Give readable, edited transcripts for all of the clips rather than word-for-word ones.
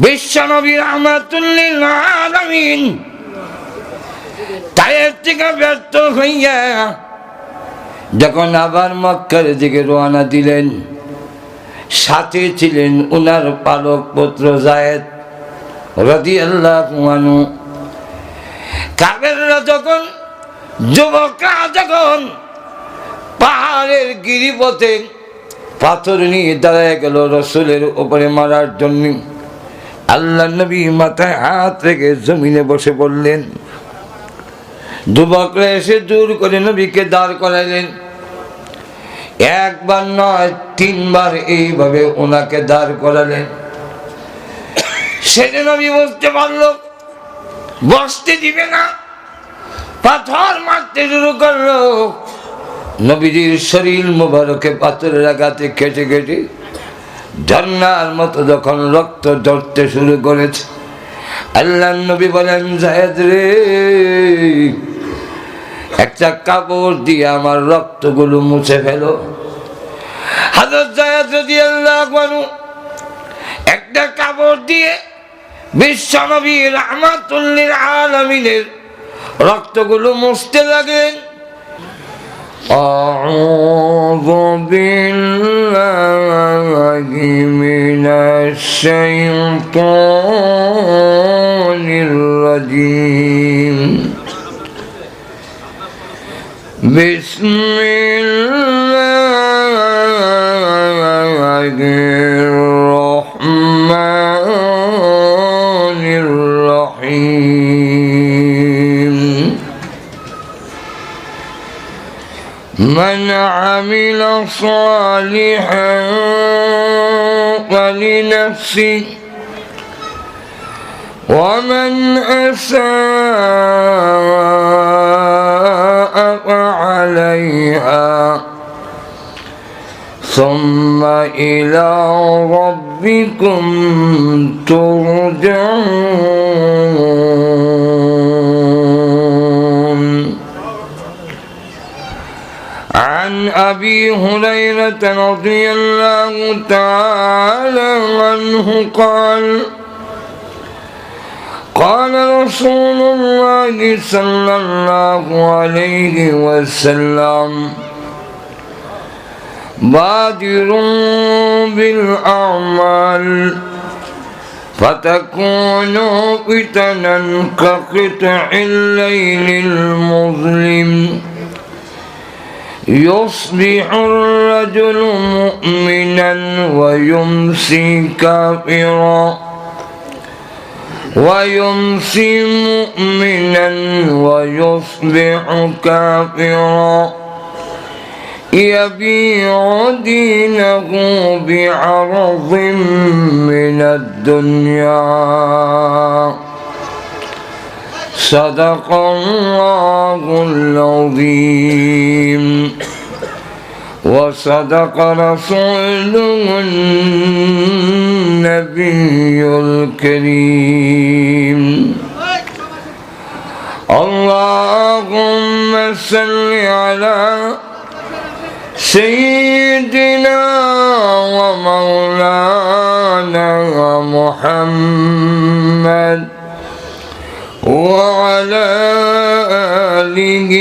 বিশ্বনবী রাহমাতুল লিল আলামিন তায়েফ থেকে ব্যর্থ হইয়া যখন আবার মক্কার দিকে রওনা দিলেন, সাথে ছিলেন উনার পালক পুত্র যায়েদ রাদিয়াল্লাহু আনহু। কাফেররা যখন, যুবকরা যখন পাহাড়ের গিরিপথে পাথর নিয়ে দাঁড়ায় গেল রাসূলের উপরে মারার জন্য, আল্লাহ নবী মাথায় হাত রেখে জমিনে বসে পড়লেন। যুবকরা এসে জোর করে নবীকে দাঁড় করাইলেন। একবার নয়, তিনবার এইভাবে ওনাকে দাঁড় করালেন। সেদিন নবী বুঝতে পারল বসতে দিবে না, পাথর মারতে শুরু করলো। নবীজির শরীর মুবারকে পাথরের আঘাতে কেটে কেটে ঝর্ণার মতো যখন রক্ত ঝরতে শুরু করেছে, আল্লাহ নবী বলেন, যায়েদ রে, একটা কাপড় দিয়ে আমার রক্তগুলো মুছে ফেলো। হযরত যায়েদ রাদিয়াল্লাহু আনহু একটা কাপড় দিয়ে বিশ্বনবী রাহমাতুল লিল আলামিনের রক্তগুলো মুছতে লাগলেন। আউযু বিল্লাহি মিনাশ শাইতানির রাজীম। বিসমিল্লাহির রহমানির রহিম। মান আমিলা সালিহান ফালিনাফসিহি ওয়া মান আসাআ ফাআলাইহা সুম্মা ইলা রাব্বিকুম তুরজাউন। عن أبي هريرة رضي الله تعالى عنه قال قال رسول الله صلى الله عليه وسلم بادروا بالأعمال فتكونوا فتنا كقطع الليل المظلم يصبح الرجل مؤمنا ويمسي كافرا ويمسي مؤمنا ويصبح كافرا يبيع دينه بعرض من الدنيا. صدق الله العظيم وصدق رسوله النبي الكريم. اللهم صل على سيدنا ومولانا محمد وعلى آله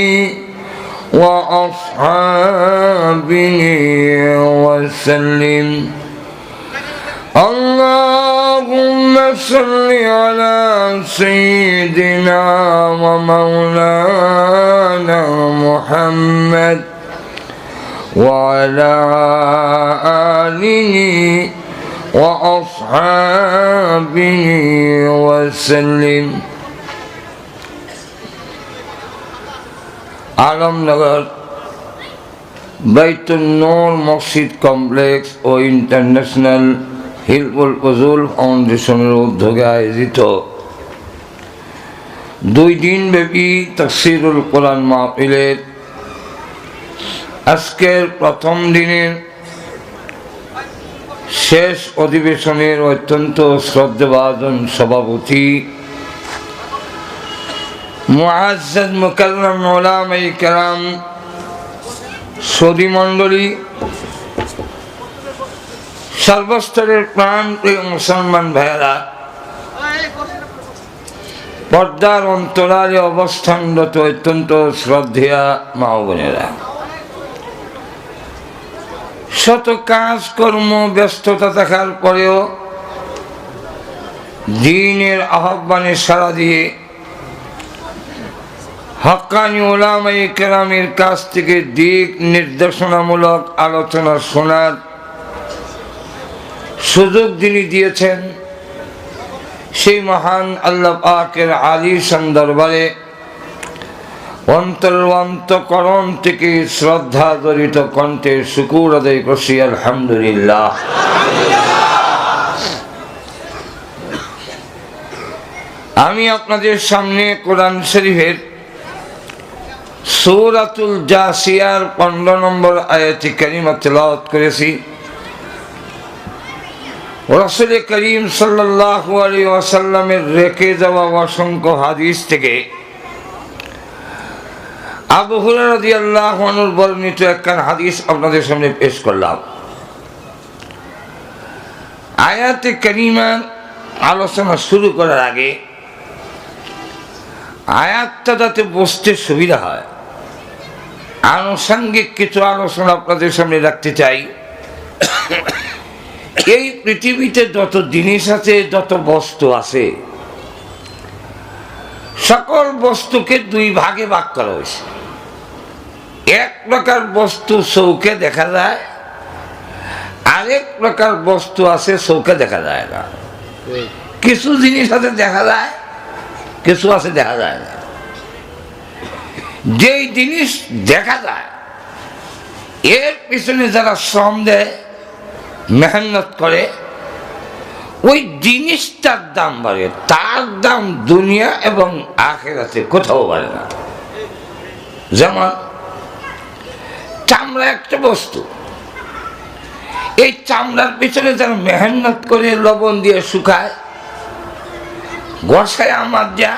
وأصحابه وسلم. اللهم صل على سيدنا ومولانا محمد وعلى آله وأصحابه وسلم. আলমনগর বাইতুন নূর মসজিদ কমপ্লেক্স ও ইন্টারন্যাশনাল হিলফুল ফজল ফাউন্ডেশনের উদ্যোগে আয়োজিত 2 দিনব্যাপী তাফসীরুল কোরআন মাহফিলের আজকের প্রথম দিনের শেষ অধিবেশনের অত্যন্ত শ্রদ্ধাভাজন সভাপতি মুআজ্জাজ মুকাররম উলামায়ে কেরাম, সৌদি মণ্ডলী, সর্বস্তরের প্রাণপ্রিয় মুসলমান ভাইয়েরা, পর্দার অন্তরালে অবস্থানরত অত্যন্ত শ্রদ্ধেয়া মা ও বোনেরা, শত কাজকর্ম ব্যস্ততা থাকার পরেও দ্বীনের আহ্বানে সাড়া দিয়ে হক্কানি উলামায়ে কেরামের কাছ থেকে দিক নির্দেশনামূলক আলোচনা শোনার সুযোগ যিনি দিয়েছেন, সেই মহান আল্লাহ পাকের আলিশান দরবারে অন্তর্অন্তঃকরণ থেকে শ্রদ্ধা জড়িত কণ্ঠে শুকর আদায় করছি আলহামদুলিল্লাহ। আমি আপনাদের সামনে কোরআন শরীফের সূরাতুল জাসিয়ার 15 নম্বর আয়াতে কারিমা তেলাওয়াত করেছি। রাসূল করিম সাল্লাল্লাহু আলাইহি ওয়াসাল্লামের রেখে যাওয়া অসংখ্য হাদিস থেকে আবু হুরায়রা রাদিয়াল্লাহু আনহু বর্ণিত একখান হাদিস আপনাদের সামনে পেশ করলাম। আয়াতে কারিমার আলোচনা শুরু করার আগে আয়াতটা যাতে বুঝতে সুবিধা হয়, আনুষঙ্গিক কিছু আলোচনা আপনাদের সামনে রাখতে চাই। এই পৃথিবীতে যত জিনিস আছে, যত বস্তু আছে, সকল বস্তুকে দুই ভাগে ভাগ করা হয়েছে। এক প্রকার বস্তু চৌকে দেখা যায়, আরেক প্রকার বস্তু আছে চৌকে দেখা যায় না। কিছু জিনিস আছে দেখা যায়, কিছু আছে দেখা যায় না। যেই জিনিস দেখা যায় এর পিছনে যারা শ্রম দেয়, মেহনত করে, ওই জিনিসটার দাম বাড়ে। তার দাম দুনিয়া এবং আখিরাতে কোথাও বাড়ে না। যেমন চামড়া একটা বস্তু, এই চামড়ার পিছনে যারা মেহনত করে, লবণ দিয়ে শুকায়, ঘষায় আমার যা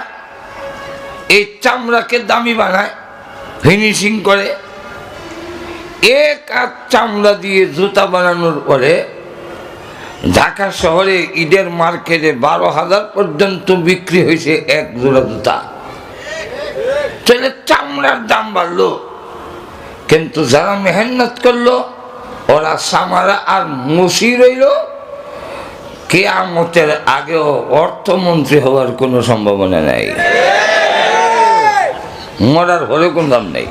এই চামড়াকে দামি বানায়, ফিনিশিং করে। এক হাত চামড়া দিয়ে জুতা বানানোর পরে ঢাকা শহরে ঈদের মার্কেটে 12,000 পর্যন্ত বিক্রি হয়েছে এক জোড়া জুতা। তাহলে চামড়ার দাম বাড়লো, কিন্তু যারা মেহনত করলো ওরা সামারা আর মুসি রইল। কিয়ামতের আগেও অর্থমন্ত্রী হওয়ার কোনো সম্ভাবনা নাই, মরার হলে কোনো দাম নেই।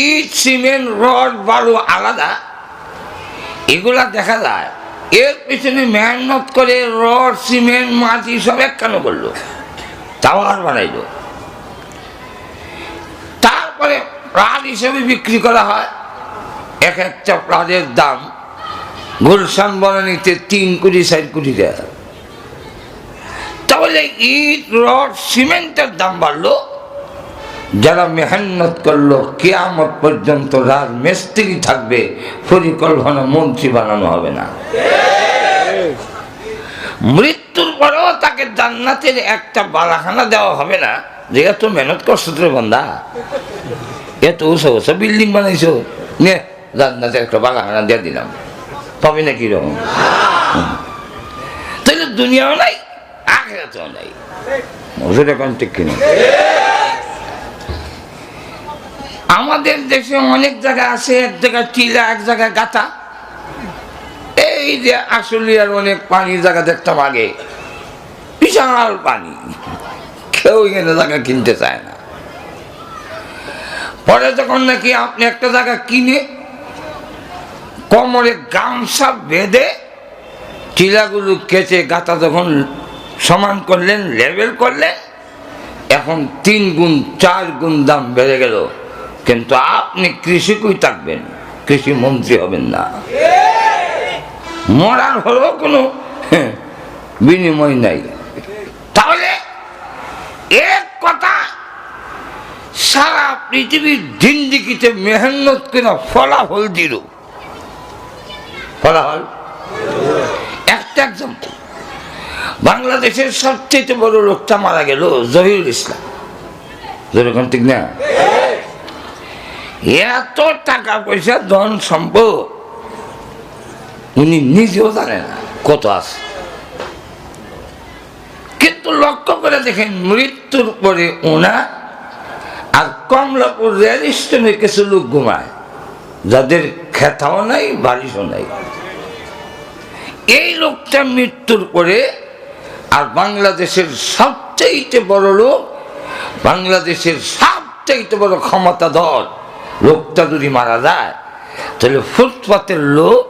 ইট, সিমেন্ট, রড, বালু আলাদা, এগুলা দেখা যায়। এর পিছনে মেহনত করে রড, সিমেন্ট, মাটি সব এক কেন করলো, টাওয়ার বানাইলো। তারপরে প্লাট হিসেবে বিক্রি করা হয়। এক একটা প্লাটের দাম গুলশান বনানীতে 3 কোটি 4 কোটি টাকা। তাহলে ইট, রড, সিমেন্টের দাম বাড়লো। যারা মেহনত করলো কিয়ামত পর্যন্ত রাজমিস্ত্রি থাকবে, পরিকল্পনা মন্ত্রী বানানো হবে না। মৃত্যুর পরেও তাকে জান্নাতের একটা বালাখানা দেওয়া হবে না যে এত মেহনত করছো তোর বন্ধা, এত উঁচু উঁচু বিল্ডিং বানাইছো, নে জান্নাতের একটা বালাখানা দিয়ে দিলাম, পাবি না কিরকম? তাহলে দুনিয়াও নাই, আখিরাতেও নাই। মজুর এখন ঠিক কিনা? আমাদের দেশে অনেক জায়গা আছে, এক জায়গায় টিলা, এক জায়গায় গাতা। এই যে আশুলিয়ার অনেক পানির জায়গা দেখতাম আগে, বিশাল পানি, কেউ এখানে জায়গা কিনতে চায় না। পরে যখন নাকি আপনি একটা জায়গা কিনে কোমরে গামছা বেঁধে টিলাগুলো কেটে গাতা যখন সমান করলেন, লেভেল করলেন, এখন 3 গুণ 4 গুণ দাম বেড়ে গেল। কিন্তু আপনি কৃষিকই থাকবেন, কৃষি মন্ত্রী হবেন না। মরার হলেও কোনো বিনিময় নাই। তাহলে এক কথা, সারা পৃথিবীর জিন্দিগিতে মেহনত করে ফলাফল দিল। ফলাফল একটা এক্সাম্পল, বাংলাদেশের সবচেয়ে বড় লোকটা মারা গেল, জহিরুল ইসলাম। যেরকম ঠিক না? এত টাকা পয়সা, ধন সম্পদ, উনি নিজেও জানে না কত আছে। কিন্তু লক্ষ্য করে দেখেন মৃত্যুর পরে ওনা আর কমলাপুর রেল স্টেশনে কিছু লোক ঘুমায়, যাদের খেতাও নাই বালিশও নাই। এই লোকটা মৃত্যুর পরে আর বাংলাদেশের সবচেয়ে বড় লোক, বাংলাদেশের সবচেয়ে বড় ক্ষমতাধর লোকটা যদি মারা যায়, তাহলে ফুটপাতের লোক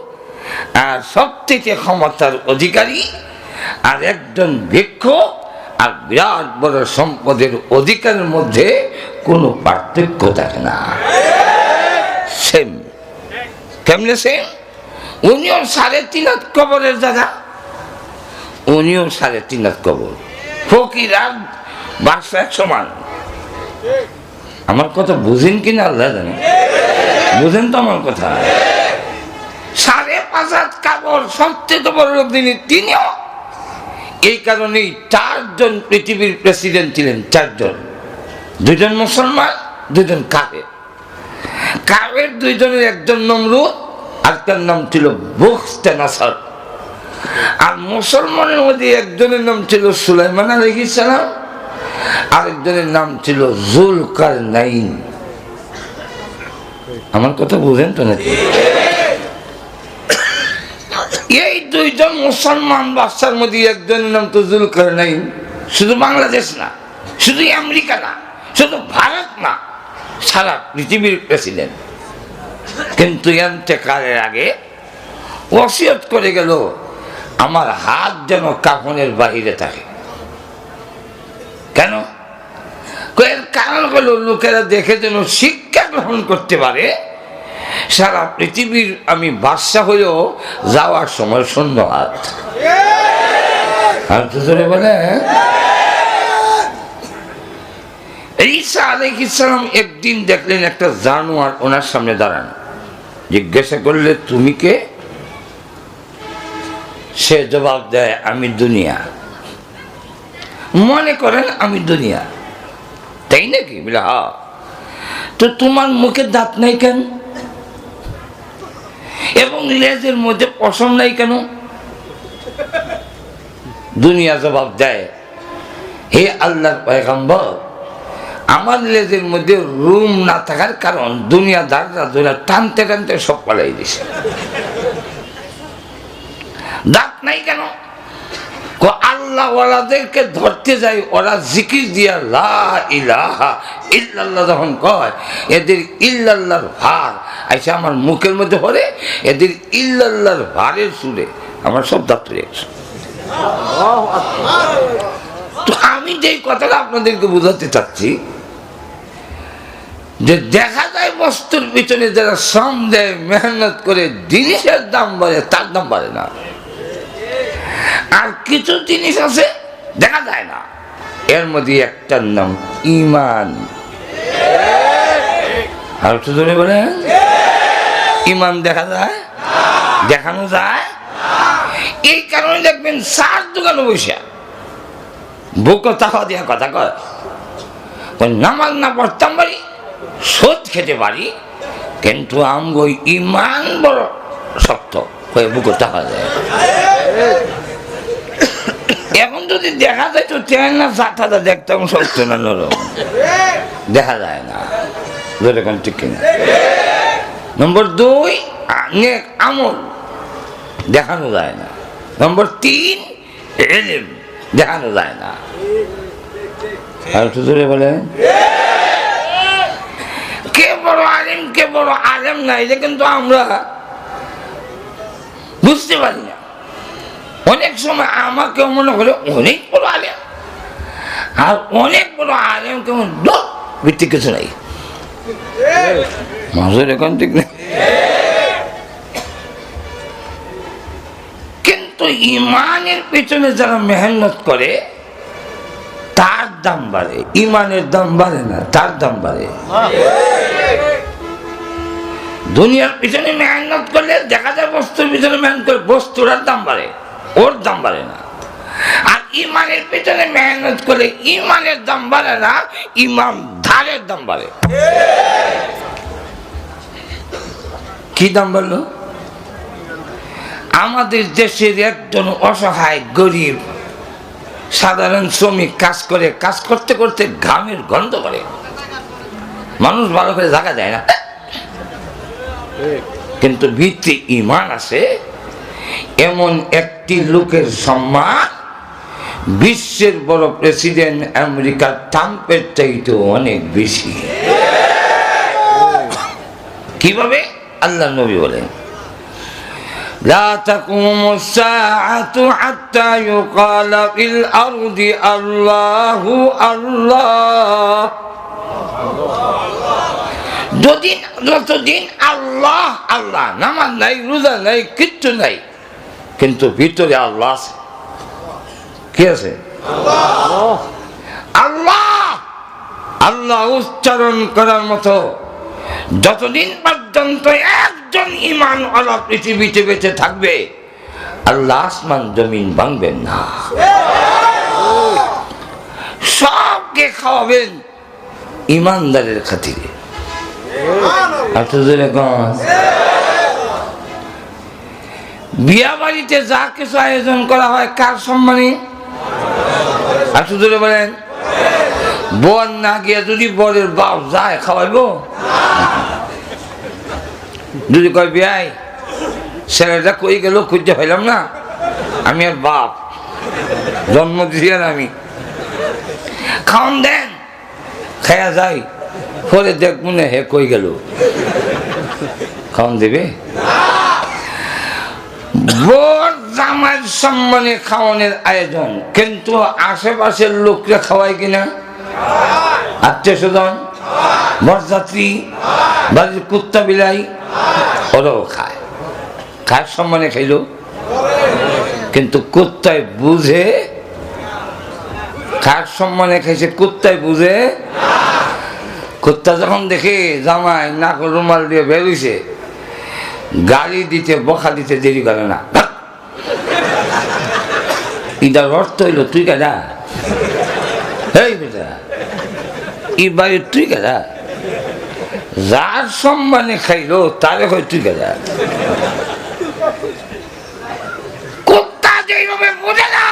আর সবচেয়ে ক্ষমতার অধিকারী আর একজন ভিক্ষুক আর বিরাট বড় সম্পদের অধিকারের মধ্যে কোনো পার্থক্য থাকে না, সেম। কেমনে সেম? উনিও 3.5 হাত কবরের জায়গা, উনিও 3.5 হাত কবর, ফকির আর বাদশা এক সমান। আমার কথা বুঝেন কিনা আল্লাহ জানে, বুঝেন তো আমার কথা। 5.5 হাত কবর, সবচেয়ে বড় লোক তিনিও। এই কারণেই 4 জন পৃথিবীর প্রেসিডেন্ট ছিলেন, 4 জন, 2 জন মুসলমান, 2 জন কাফের। কাফের 2 জনের একজন নমরুদ, আরেকটার নাম ছিল বুখতানাসর। আর মুসলমানের মধ্যে একজনের নাম ছিল সুলাইমান আলাইহিস সালাম, আরেকজনের নাম ছিল যুলকারনাইন। আমার কথা বুঝেন তো নাকি? এই 2 জন মুসলমান বাদশার মধ্যে একজনের নাম তো যুলকারনাইন। শুধু বাংলাদেশ না, শুধু আমেরিকা না, শুধু ভারত না, সারা পৃথিবীর প্রেসিডেন্ট। কিন্তু ইন্তেকালের আগে ওসিয়ত করে গেল, আমার হাত যেন কাফনের বাহিরে থাকে। কেন? এর কারণ হলো লোকেরা দেখে যেন শিক্ষা গ্রহণ করতে পারে, সারা পৃথিবীর আমি বাদশা হইলেও যাওয়ার সময় শূন্য হাত। আর তো জোরে বলে ঈসা আলাইহিস সালাম একদিন দেখলেন একটা জানোয়ার ওনার সামনে দাঁড়ানো। জিজ্ঞাসা করলে তুমি কে? সে জবাব দেয় আমি দুনিয়া। মনে করেন আমি দুনিয়া, তাই নাকি? বলে হ্যাঁ। তো তোমার মুখে দাঁত নাই কেন? এবং লেজের মধ্যে পশম নাই কেন? দুনিয়া জবাব দেয় হে আল্লাহর পয়গম্বর, আমার লেজের মধ্যে রুম না থাকার কারণ দুনিয়া দাঁড়া টানতে টানতে সব পালাই দিছে। দাঁত নাই কেন? আল্লাহ ওয়ালাদেরকে ধরতে যায়, ওরা জিকির দিয়া লা ইলাহা ইল্লাল্লাহ যখন কয়, এদের ইল্লাল্লাহর ভার আইসা আমার মুখের মধ্যে পড়ে, এদের ইল্লাল্লাহর ভারের সুরে আমার সব দাঁত তুলে গেছে। তো আমি যেই কথাটা আপনাদেরকে বোঝাতে চাচ্ছি, যে দেখা যায় বস্তুর পিছনে যারা শ্রম দেয়, মেহনত করে, জিনিসের দাম বাড়ে, তার দাম বাড়ে না। আর কিছু জিনিস আছে দেখা যায় না, এর মধ্যে একটার নাম ঈমান। আর একটু জোরে বলেন, ঈমান দেখা যায়, দেখানো যায়। এই কারণে দেখবেন 4 দোকানে বসে বুক টাকা দিয়া কথা কয়, নামাজ না পড়তাম পারি, সুদ খেতে পারি, কিন্তু আমগো ঈমান বড় শক্ত হয়ে বুক টাকা যায়। এখন যদি দেখা যায় তো চেন না চাটাটা দেখতাম শক্ত না নরম, দেখা যায় না। যেরকম ঠিক কিনা? নম্বর 2 নেক আমল, দেখানো যায় না। নম্বর 3 ইলম, দেখানো যায় না। আর তো জোরে বলে কে বড় আলেম কে বড় আলেম না, এটা কিন্তু আমরা বুঝতে পারি না। অনেক সময় আমাকে মনে করে অনেক বড় আলেম, আর অনেক বড় আলেম কেমন ভিত্তিক কিছু নাই, মাঝের এখন ঠিক নেই। কিন্তু ইমানের পেছনে যারা মেহনত করে তার দাম বাড়ে, ইমানের দাম বাড়ে না, তার দাম বাড়ে। দুনিয়ার পিছনে মেহনত করলে দেখা যায় বস্তুর পিছনে মেহনত করে বস্তুর দাম বাড়ে, ওর দাম বাড়ে না। আর ইমানের পিছনে মেহনত করে ইমানের দাম বাড়ে না, ইমান ধারের দাম বাড়ে। কি দাম বাড়লো? আমাদের দেশের একজন অসহায় গরিব সাধারণ শ্রমিক কাজ করে, কাজ করতে করতে ঘামের গন্ধ করে, মানুষ ভালো করে জায়গা দেয় না, কিন্তু ভিতরে ঈমান আছে এমন একটি লোকের সম্মান বিশ্বের বড় প্রেসিডেন্ট আমেরিকার ট্রাম্পের চাইতে অনেক বেশি। কিভাবে? আল্লাহ নবী বলেন, লা তাকুমুস সাআতু হাত্তা ইউকালা ফিল আরদি আল্লাহু আল্লাহ। যতদিন আল্লাহ আল্লাহ, নামাজ নাই, রোজা নাই, কিচ্ছু নাই, কিন্তু ভিতরে আল্লাহ আছে। কি আছে? আল্লাহ আল্লাহ উচ্চারণ করার মতো যতদিন পর্যন্ত একজন ঈমানওয়ালা পৃথিবীতে বেঁচে থাকবে, আল্লাহ আসমান জমিন ভাঙবেন না, সবকে খাওয়াবেন ঈমানদারের খাতিরে। বিয়া বাড়িতে যা কিছু আয়োজন করা হয় কার সম্মানে? আর শুধু বলেন, বর না গিয়া যদি বরের বাপ যায় খাওয়াইব? যদি কয় বিয়াই ছেলেটা কই গেল খুঁজতে পাইলাম না, আমি আর বাপ জন্ম দিছি আর আমি, খাওয়ান দেন, খায়া যাই, পরে দেখ মনে হে কই গেল, খাওয়ান দেবে? বর জামাই সম্মানে খাওয়ানোর আয়োজন, কিন্তু আশেপাশের লোকরা খাওয়ায় কিনা? আত্মীয় স্বজন, বরযাত্রী, বাড়ির কুত্তা বিলাই, ওরাও খায়, খায় সম্মানে খাইল, কিন্তু কুত্তায় বুঝে খার সম্মানে খাইছে, কুত্তায় বুঝে। কুত্তা যখন দেখে জামাই নাক রুমাল দিয়ে বেরোইছে, গালি দিতে বকা দিতে দেরি করে না। ইদার অর্থ হইল তুই কাদা, এই বেটা ই বাড়ির তুই কাদা, যার সম্মানে খাইলো তারে হয় তুই কাদা। কুত্তা যেভাবে বোঝে না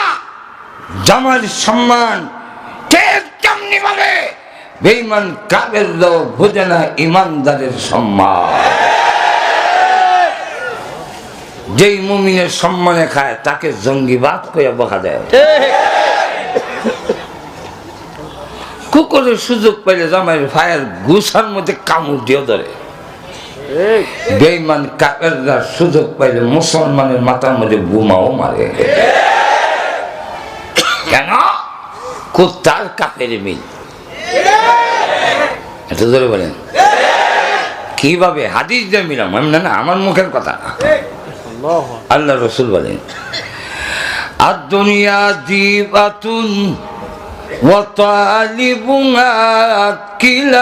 জামার সম্মান, ঠিক তেমনি ভাবে বেঈমান কাফেররাও বোঝে না ঈমানদারের সম্মান। যেই মুমিনের সম্মানে খায় তাকে জঙ্গিবাদ করে বকা দেয়। কুকুরের সুযোগ পাইলে জামাইয়ের ফায়ার গুছার মধ্যে কামড় দিয়ে ধরে, বেঈমান কাফেররা সুযোগ পাইলে মুসলমানের মাথার মধ্যে বোমাও মারে। কেন? কুত্তার কাফের মিল। এটা ধরে বলেন কিভাবে? হাদিস দিয়ে মিলাম, না আমার মুখের কথা। আল্লাহ রসুল বলেন, আদ-দুনিয়া জীবাতুন ওয়া তালিবুহা কিলাব।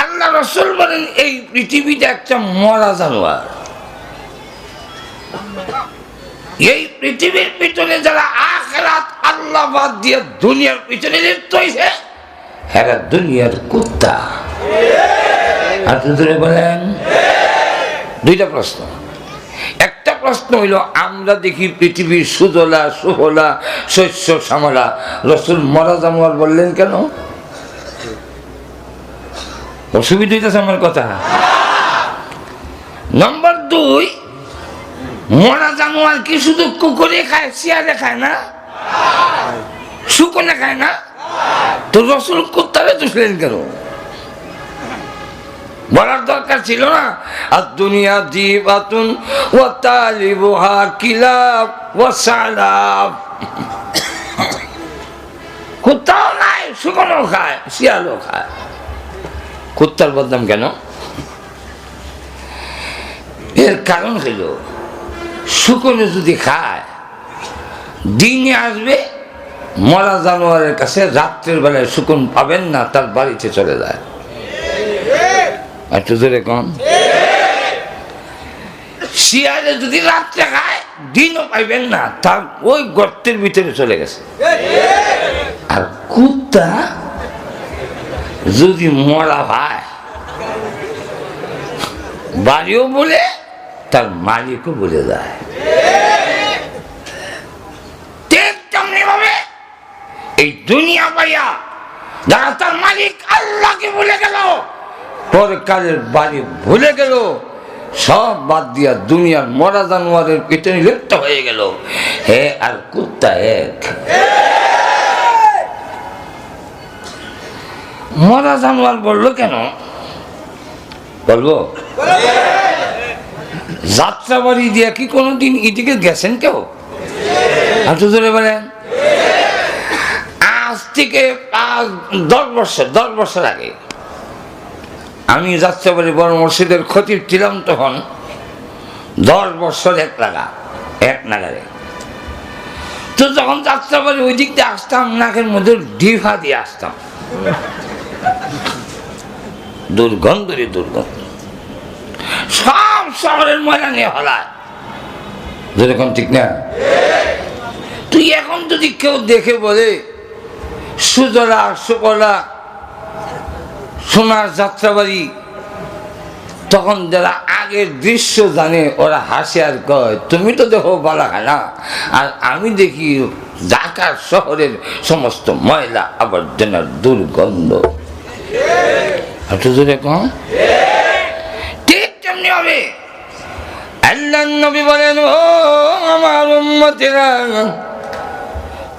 আল্লাহ রসুল বলেন, এই পৃথিবীটা একটা মরা জানোয়ার। এই পৃথিবীর পিছনে যারা আখিরাত আল্লাহ বাদ দিয়ে দুনিয়ার পিছনে লিপ্ত হইছে, এরা দুনিয়ার কুত্তা। আপনারা বলেন, দুইটা প্রশ্ন। একটা প্রশ্ন হইল, আমরা দেখি পৃথিবীর সুজলা সুফলা শস্য শ্যামলা, রসুল মরা জানোয়ার বললেন কেন? অসুবিধা হইতেছে আমার কথা। নম্বর দুই, মরা জানোয়ার কি শুধু কুকুরে খায়, শিয়ালে খায় না, শুকনে খায় না? তো রসুল কুত্তারে দুষলেন কেন? বলার দরকার ছিল না, আর দুনিয়া জীবাতুন ওয়া তালিবুহা কিলাব ওয়া সালাব। কুত্তাও নাই, শুকনো খায়, শিয়ালও খায়। কুত্তার বদনাম কেন? এর কারণ হইল, শুকনো যদি খায়, দিনে আসবে মরা জানোয়ারের কাছে, রাত্রের বেলায় শুকন পাবেন না, তার বাড়িতে চলে যায়। একটু ধরে কন। শিয়ালে যদি রাত্রে খায়, দিনও পাইবেন না, তার ওই গর্তের ভিতরে চলে গেছে। আর কুত্তা যদি মরা ভাই, বাড়িও বলে তার মালিকও ভুলে যায়। ঠিক তেমনি ভাবে এই দুনিয়া পাইয়া যারা তার মালিক আল্লাহকে ভুলে গেল, পরকালের বাড়ি ভুলে গেল, সব বাদ দিয়া দুনিয়ার মরা জানোয়ারের পিছনে লিপ্ত হয়ে গেল। হে আর কুত্তা এক। মরা জানোয়ার বললো কেন? বলবো যাত্রাবাড়ি দিয়া কি কোনোদিন এদিকে গেছেন কেউ? আর তো ধরে বলেন আজ থেকে 10 বছর আগে আমি যাত্রাবাড়ি বড় মসজিদের খতিব ছিলাম। তখন 10 বছর এক নাগারে তো যখন যাত্রাবাড়ি ওই দিক দিয়ে আসতাম, নাকের মধ্যে ডিভা দিয়ে আসতাম, দুর্গন্ধ সব শহরের ময়লা নিয়ে হলায়, যেরকম ঠিক না? তুই এখন যদি কেউ দেখে বলে সুজলা সুফলা সোনার যাত্রাবাড়ি, তখন যারা আগের দৃশ্য জানে ওরা হাসে আর কয় তুমি তো দেখো বালাখানা, আর আমি দেখি ঢাকা শহরের সমস্ত ময়লা আবর্জনার দুর্গন্ধ। ঠিক তেমনি হবে আল্লাহর নবী বলেন, ও আমার উম্মতেরা,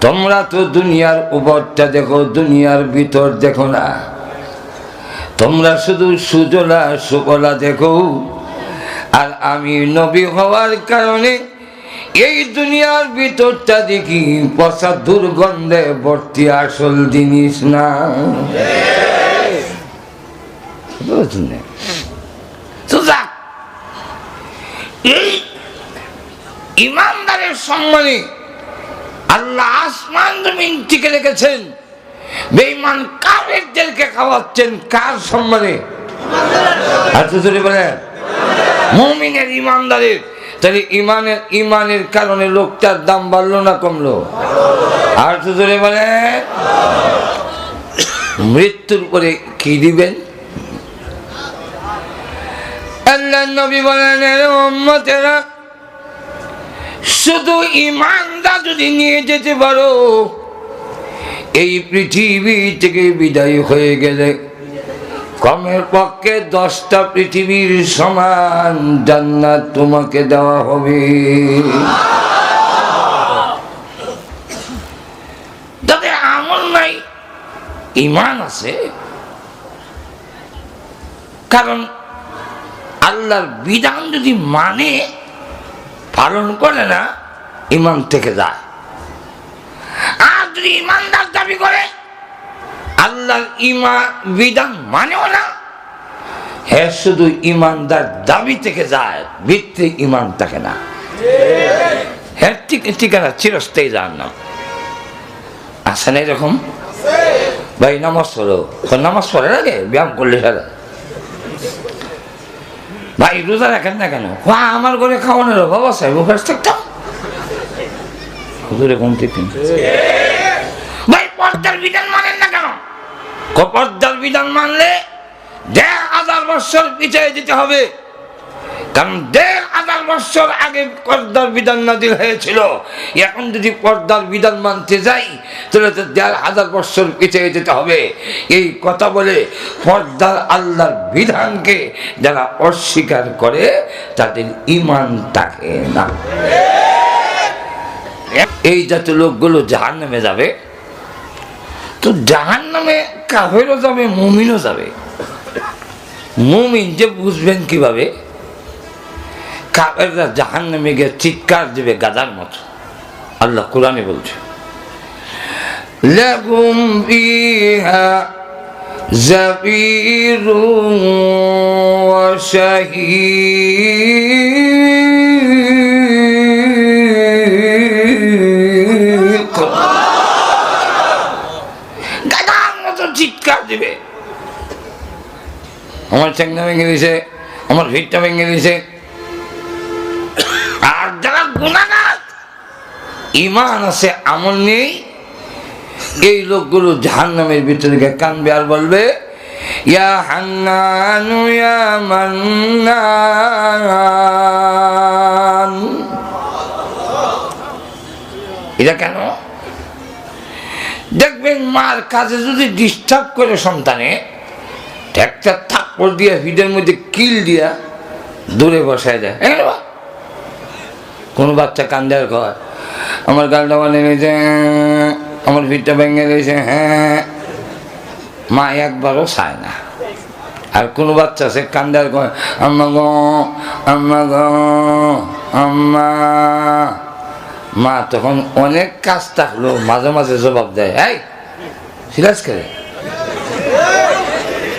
তোমরা তো দুনিয়ার উপরটা দেখো, দুনিয়ার ভিতর দেখো না। তোমরা শুধু সুজলা সুফলা দেখো, আর আমি নবী হওয়ার কারণে এই দুনিয়ার ভিতরটা দেখি পচা দুর্গন্ধে ভর্তি, আসল জিনিস না। এই ইমানদারের সম্মানে আল্লাহ আসমান জমিন টিকে রেখেছেন। বেঈমান কাফেরদেরকে খাওয়াচ্ছেন কার সম্মানে? মুমিনের ইমানদারের। তাহলে ইমানের কারণে লোকটার দাম বাড়লো না কমলো? আর তো ধরে বলে মৃত্যুর পরে কি দিবেন? আল্লাহর নবী বলেন, উম্মতেরা, শুধু ইমানটা যদি নিয়ে যেতে পারো, এই পৃথিবী থেকে বিদায় হয়ে গেলে কমের পক্ষে 10টা পৃথিবীর সমান জান্নাত তোমাকে দেওয়া হবে। তবে আমল নাই, ইমান আছে। কারণ আল্লাহর বিধান যদি মানে পালন করে না, ইমান থেকে যায়। আর যদি ইমানদার দাবি করে আল্লাহর বিধান মানেও না, হ্যাঁ শুধু ইমানদার দাবি থেকে যায়, ভিত্তি ইমান থাকে না। হ্যাঁ ঠিকানা চিরস্থায়ী জাহান্নাম। আছে না এরকম? ভাই নামাজ পড়ো, নামাজ পড়ে আগে ব্যায়াম করলে সারা। ভাই রোজা রাখেন না কেন? আমার ঘরে খাওয়ানোর অভাব আছে, মুখে থাকতাম। ভাই পর্দার বিধান মানেন না কেন? পর্দার বিধান মানলে 1000 বছর পিছিয়ে যেতে হবে। কারণ 1000 বছর আগে পর্দার বিধান নাযিল হয়েছিল। এখন যদি পর্দার বিধান মানতে যাই তাহলে তো 1000 বছর পিছিয়ে যেতে হবে। এই কথা বলে পর্দার আল্লাহর বিধানকে যারা অস্বীকার করে তাদের ঈমান থাকে না। এই জাতীয় লোকগুলো জাহান্নামে যাবে। তো জাহান্নামে কাফেরও যাবে, মুমিনও যাবে। মুমিন যে বুঝবেন কিভাবে? কাফেররা জাহান্নামে গিয়ে চিৎকার দিবে গাধার মতো। আল্লাহ কোরআনে বলছে, লাহুম ফিহা জাফিরুন ওয়া শাহীক। গাধার মতো চিৎকার দিবে। আমার চ্যাংনা ভেঙে দিছে, আমার ভিড়টা ভেঙে দিছে। আর যারা গুনাহগার, ঈমান আছে আমল নেই, এই লোকগুলো জাহান্নামের ভিতরে গিয়ে কাঁদবে আর বলবে, ইয়া হান্নানু ইয়া মান্নান এটা কেন? দেখবেন মার কাজে যদি ডিস্টার্ব করে সন্তানে, একটা থাপ্পড় দিয়ে ভিড়ের মধ্যে কিল দিয়া দূরে বসায় দেয়। কোনো বাচ্চা কান্দে আর কয় আমার গালটা মানে গেছে, আমার ভিড়টা ভেঙে গেছে, হ্যাঁ, মা একবারও চায় না। আর কোনো বাচ্চা আছে কান্দে আর কয় আম্মা গো, আম্মা গো, আম্মা। মা তখন অনেক কাজ থাকলো মাঝে মাঝে জবাব দেয়, এই সিলাস করে,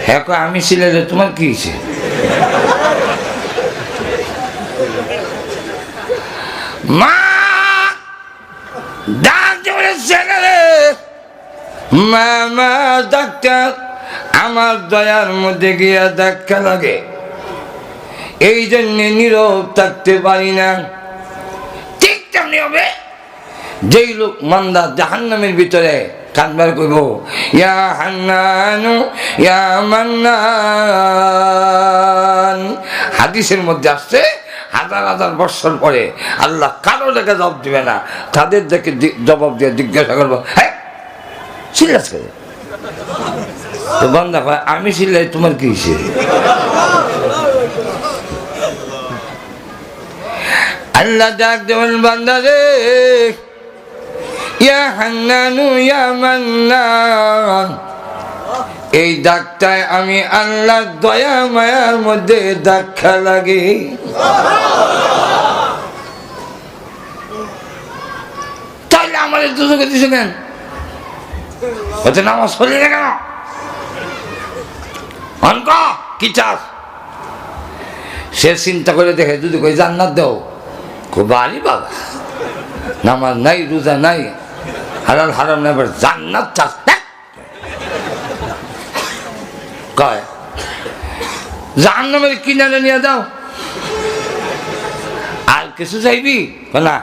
হ্যাঁ কয় আমি সিলাইলে তোমার কি হয়েছে? মা মামা ডাক্তার আমার দয়ার মধ্যে গিয়া ধাক্কা লাগে, এই জন্য নীরব থাকতে পারি না। ঠিক তেমনি হবে যেই লোক মান্দা জাহান্নামের ভিতরে কানবার করব, ইয়া হান্নানু ইয়া মান্নান। হাদিসের মধ্যে আসছে হাজার হাজার বৎসর পরে আল্লাহ কারো দেখে জবাব দিবে না, তাদের দেখে জবাব দিয়ে জিজ্ঞাসা করবো, হ্যাঁ সিরিয়াস করে তো বান্দা কয় আমি সিলাই তোমার কি হয়েছে? আল্লাহ ডাক দেবেন বান্দা রে, ইয়া হান্নানু ইয়া মান্নান। এই ডাকটায় আমি আল্লাহর দয়া মায়ার মধ্যে ধাক্কা লাগে। তাহলে আমাদের দুজকে দিছে কেন? ওতে নামাজ পড়লি না কেন? অনক কি চাস? সে চিন্তা করে দেখে যদি কই জান্নাত দাও, খুব বাড়ি বাবা, নামাজ নাই, রোজা নাই, হালাল হারাম নাই, জান্নাত চাস কয় জাহান্নামের কিনারে নিয়ে দাও। আর কিছু চাইবি না?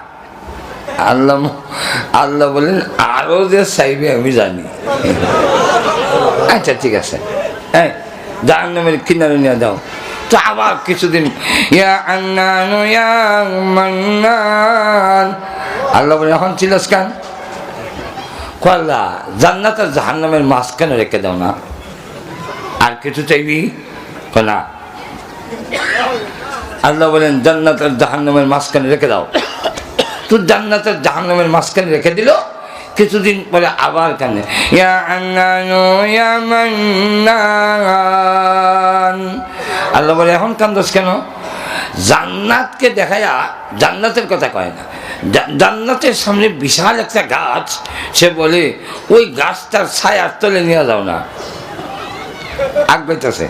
আল্লাহ আল্লাহ বলেন আরো যে চাইবে আমি জানি। আচ্ছা ঠিক আছে, হ্যাঁ জাহান্নামের কিনারে নিয়ে দাও। তো আবার কিছুদিন ইয়া আন্নানু ইয়া মান্নান, আল্লাহ বলে এখন চিলাস কান? আল্লাহ জান্নাত আর জাহান্নামের মাঝখানে রেখে দাও না। আর কিছু চাইবি না? আল্লাহ বলেন জান্নাত আর জাহান্নামের মাঝখানে রেখে দাও। তো জান্নাত আর জাহান্নামের মাঝখানে রেখে দিল। কিছুদিন পরে আবার কানে ইয়া আন্নানু ইয়া মান্নান। আল্লাহ বলে এখন কান্দোস কেন? জান্নাতকে দেখায়া জান্নাতের কথা কয় না, জান্নাতের সামনে বিশাল একটা গাছ, সে বলে ওই গাছটার ছায়ার তলে নিয়ে যাও না, আগ পাইতেছে।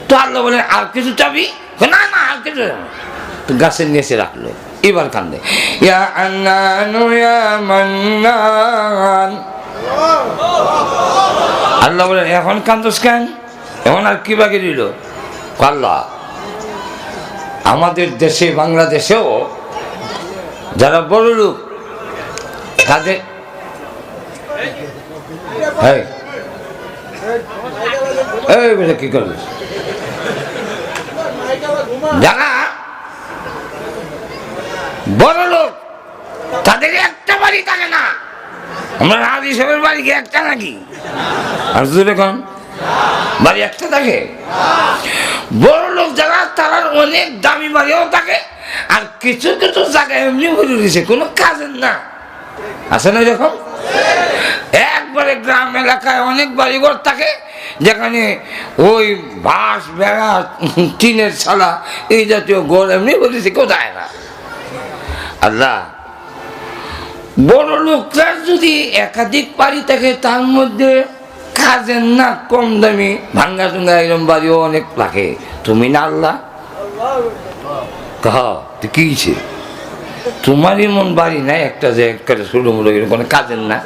তো আল্লাহ বলেন আর কিছু চাবি? না না আর কিছু, গাছের নিচে রাখলো। এবার কান্দে ইয়া আন্নানু ইয়া মান্নান। আল্লাহ বলেন এখন কান্দোস কেন? এখন আর কি বাকি রইল? আল্লাহ আমাদের দেশে বাংলাদেশেও যারা বড় লোক তাদের কি করবে, যারা বড় লোক তাদের একটা বাড়ি থাকে না। আমরা রাজি সাহেবের বাড়ি কি একটা নাকি? আর দেখুন বাড়ি একটা থাকে। বড় লোক যারা তারা অনেক দামি বাড়িও থাকে, আর কিছু কিছু জায়গায় এমনি ভরে দিয়েছে কোনো কাজের না, আছে না? যখন একবারে গ্রাম এলাকায় অনেক বাড়িঘর থাকে যেখানে ওই বাঁশ বেড়া টিনের ছালা এই জাতীয় ঘর এমনি বলেছে, কেউ যায় না। আল্লাহ বড় লোকরা যদি একাধিক বাড়ি থাকে, তার মধ্যে কাজের না কম দামি ভাঙ্গা চুঙ্গা এরকম বাড়িও অনেক লাগে, তুমি না আল্লাহ কহ কি তোমার এমন বাড়ি নাই একটা যে একটা ছোটো মোটো এরকম কাজের না,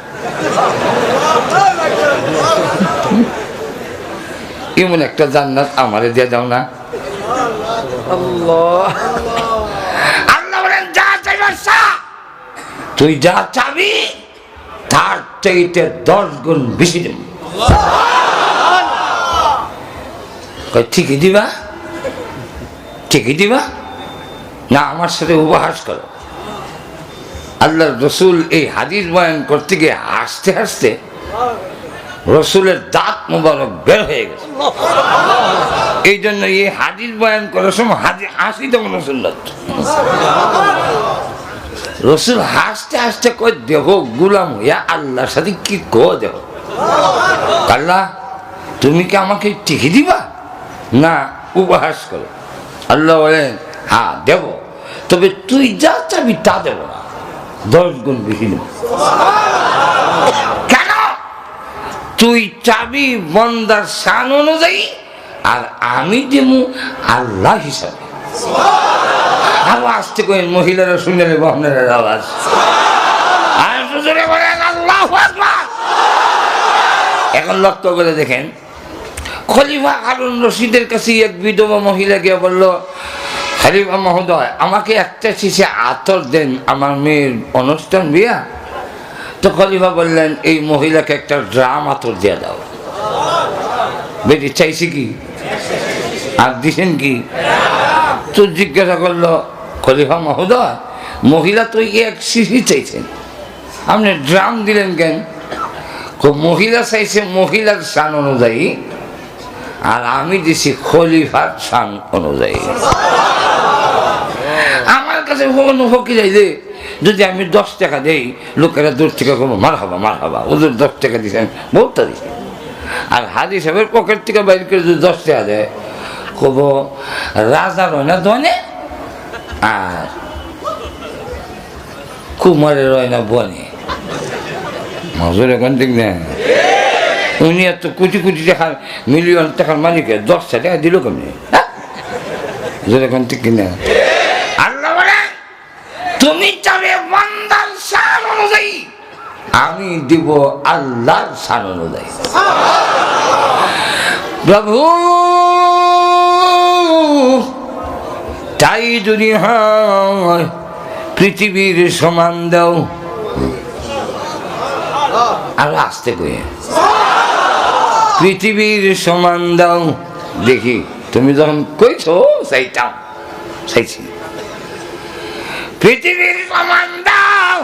এমন একটা জান্নাত আমারে দিয়ে দাও না। আল্লাহ বলেন যা চাইবার তুই যা চাবি তার চাইতে 10 গুণ বেশি দেব। ঠিকই দিবা? ঠিকই দিবা না আমার সাথে উপহাস করো? আল্লাহ রসুল এই হাদিস বয়ান করতে গিয়ে হাসতে হাসতে রসুলের দাঁত মোবারক বের হয়ে গেছে। এই জন্য এই হাদিস বয়ান করার সময় হাসি তখন সুন্নাত। রসুল হাসতে হাসতে কই দেখো গুলাম হইয়া আল্লাহর সাথে কি কো দেখো, আল্লাহ তুমি কি আমাকে টিকে দিবা না উপহাস করো? আল্লাহ বলেন হ্যাঁ দেব, তবে তুই যা চাবি তা দেব না, 10 গুণ বেশি নেব। কেন? তুই চাবি বন্দার শান অনুযায়ী, আর আমি দেবো আল্লাহ হিসাবে। আরো আসতে করেন, মহিলারা শুনে নেব আপনার আওয়াজ। আর জোরে বলেন আল্লাহু আকবার। এখন লক্ষ্য করে দেখেন, খলিফা হারুন রশিদের কাছে এক বিধবা মহিলা গিয়ে বলল, খলিফা মহোদয় আমাকে একটা শিশে আতর দেন, আমার মেয়ের অনুষ্ঠান বিয়া। তো খলিফা বললেন এই মহিলাকে একটা ড্রাম আতর দিয়ে দাও। বেটি চাইছি কি আর দিছেন কি? তো জিজ্ঞাসা করলো, খলিফা মহোদয় মহিলা তো এক শিশি চাইছেন, আপনি ড্রাম দিলেন কেন? মহিলা চাইছে মহিলার শান অনুযায়ী, আর আমি দিছি খলিফার শান অনুযায়ী। আমার কাছে ফকির আইলে যদি আমি 10 টাকা দেই, লোকেরা দূর থেকে করবো মার হাবা মার হাবা, ওদের 10 টাকা দিচ্ছেন বহুতটা দিচ্ছেন। আর হাজি সাহেবের পকেট থেকে বাইর করে যদি 10 টাকা দেয়, কব রাজা রয় না দনে আর কুমারের রয় না বনে। মজুর এখন ঠিক না, উনি এত কোটি কোটি টাকার মিলিয়ন টাকার মালিকের 10 টাকা দিল কেমনি? এখন ঠিক কিনা? আল্লাহ বলে তুমি চাবে বান্দার শান অনুযায়ী, আমি দিব আল্লাহর শান অনুযায়ী। প্রভু তাই যদি হয় পৃথিবীর সমান দাও। আর আসতে কই পৃথিবীর সমান দাও দেখি। তুমি যখন কইছো চাইতাম, চাইছি পৃথিবীর সমান দাও,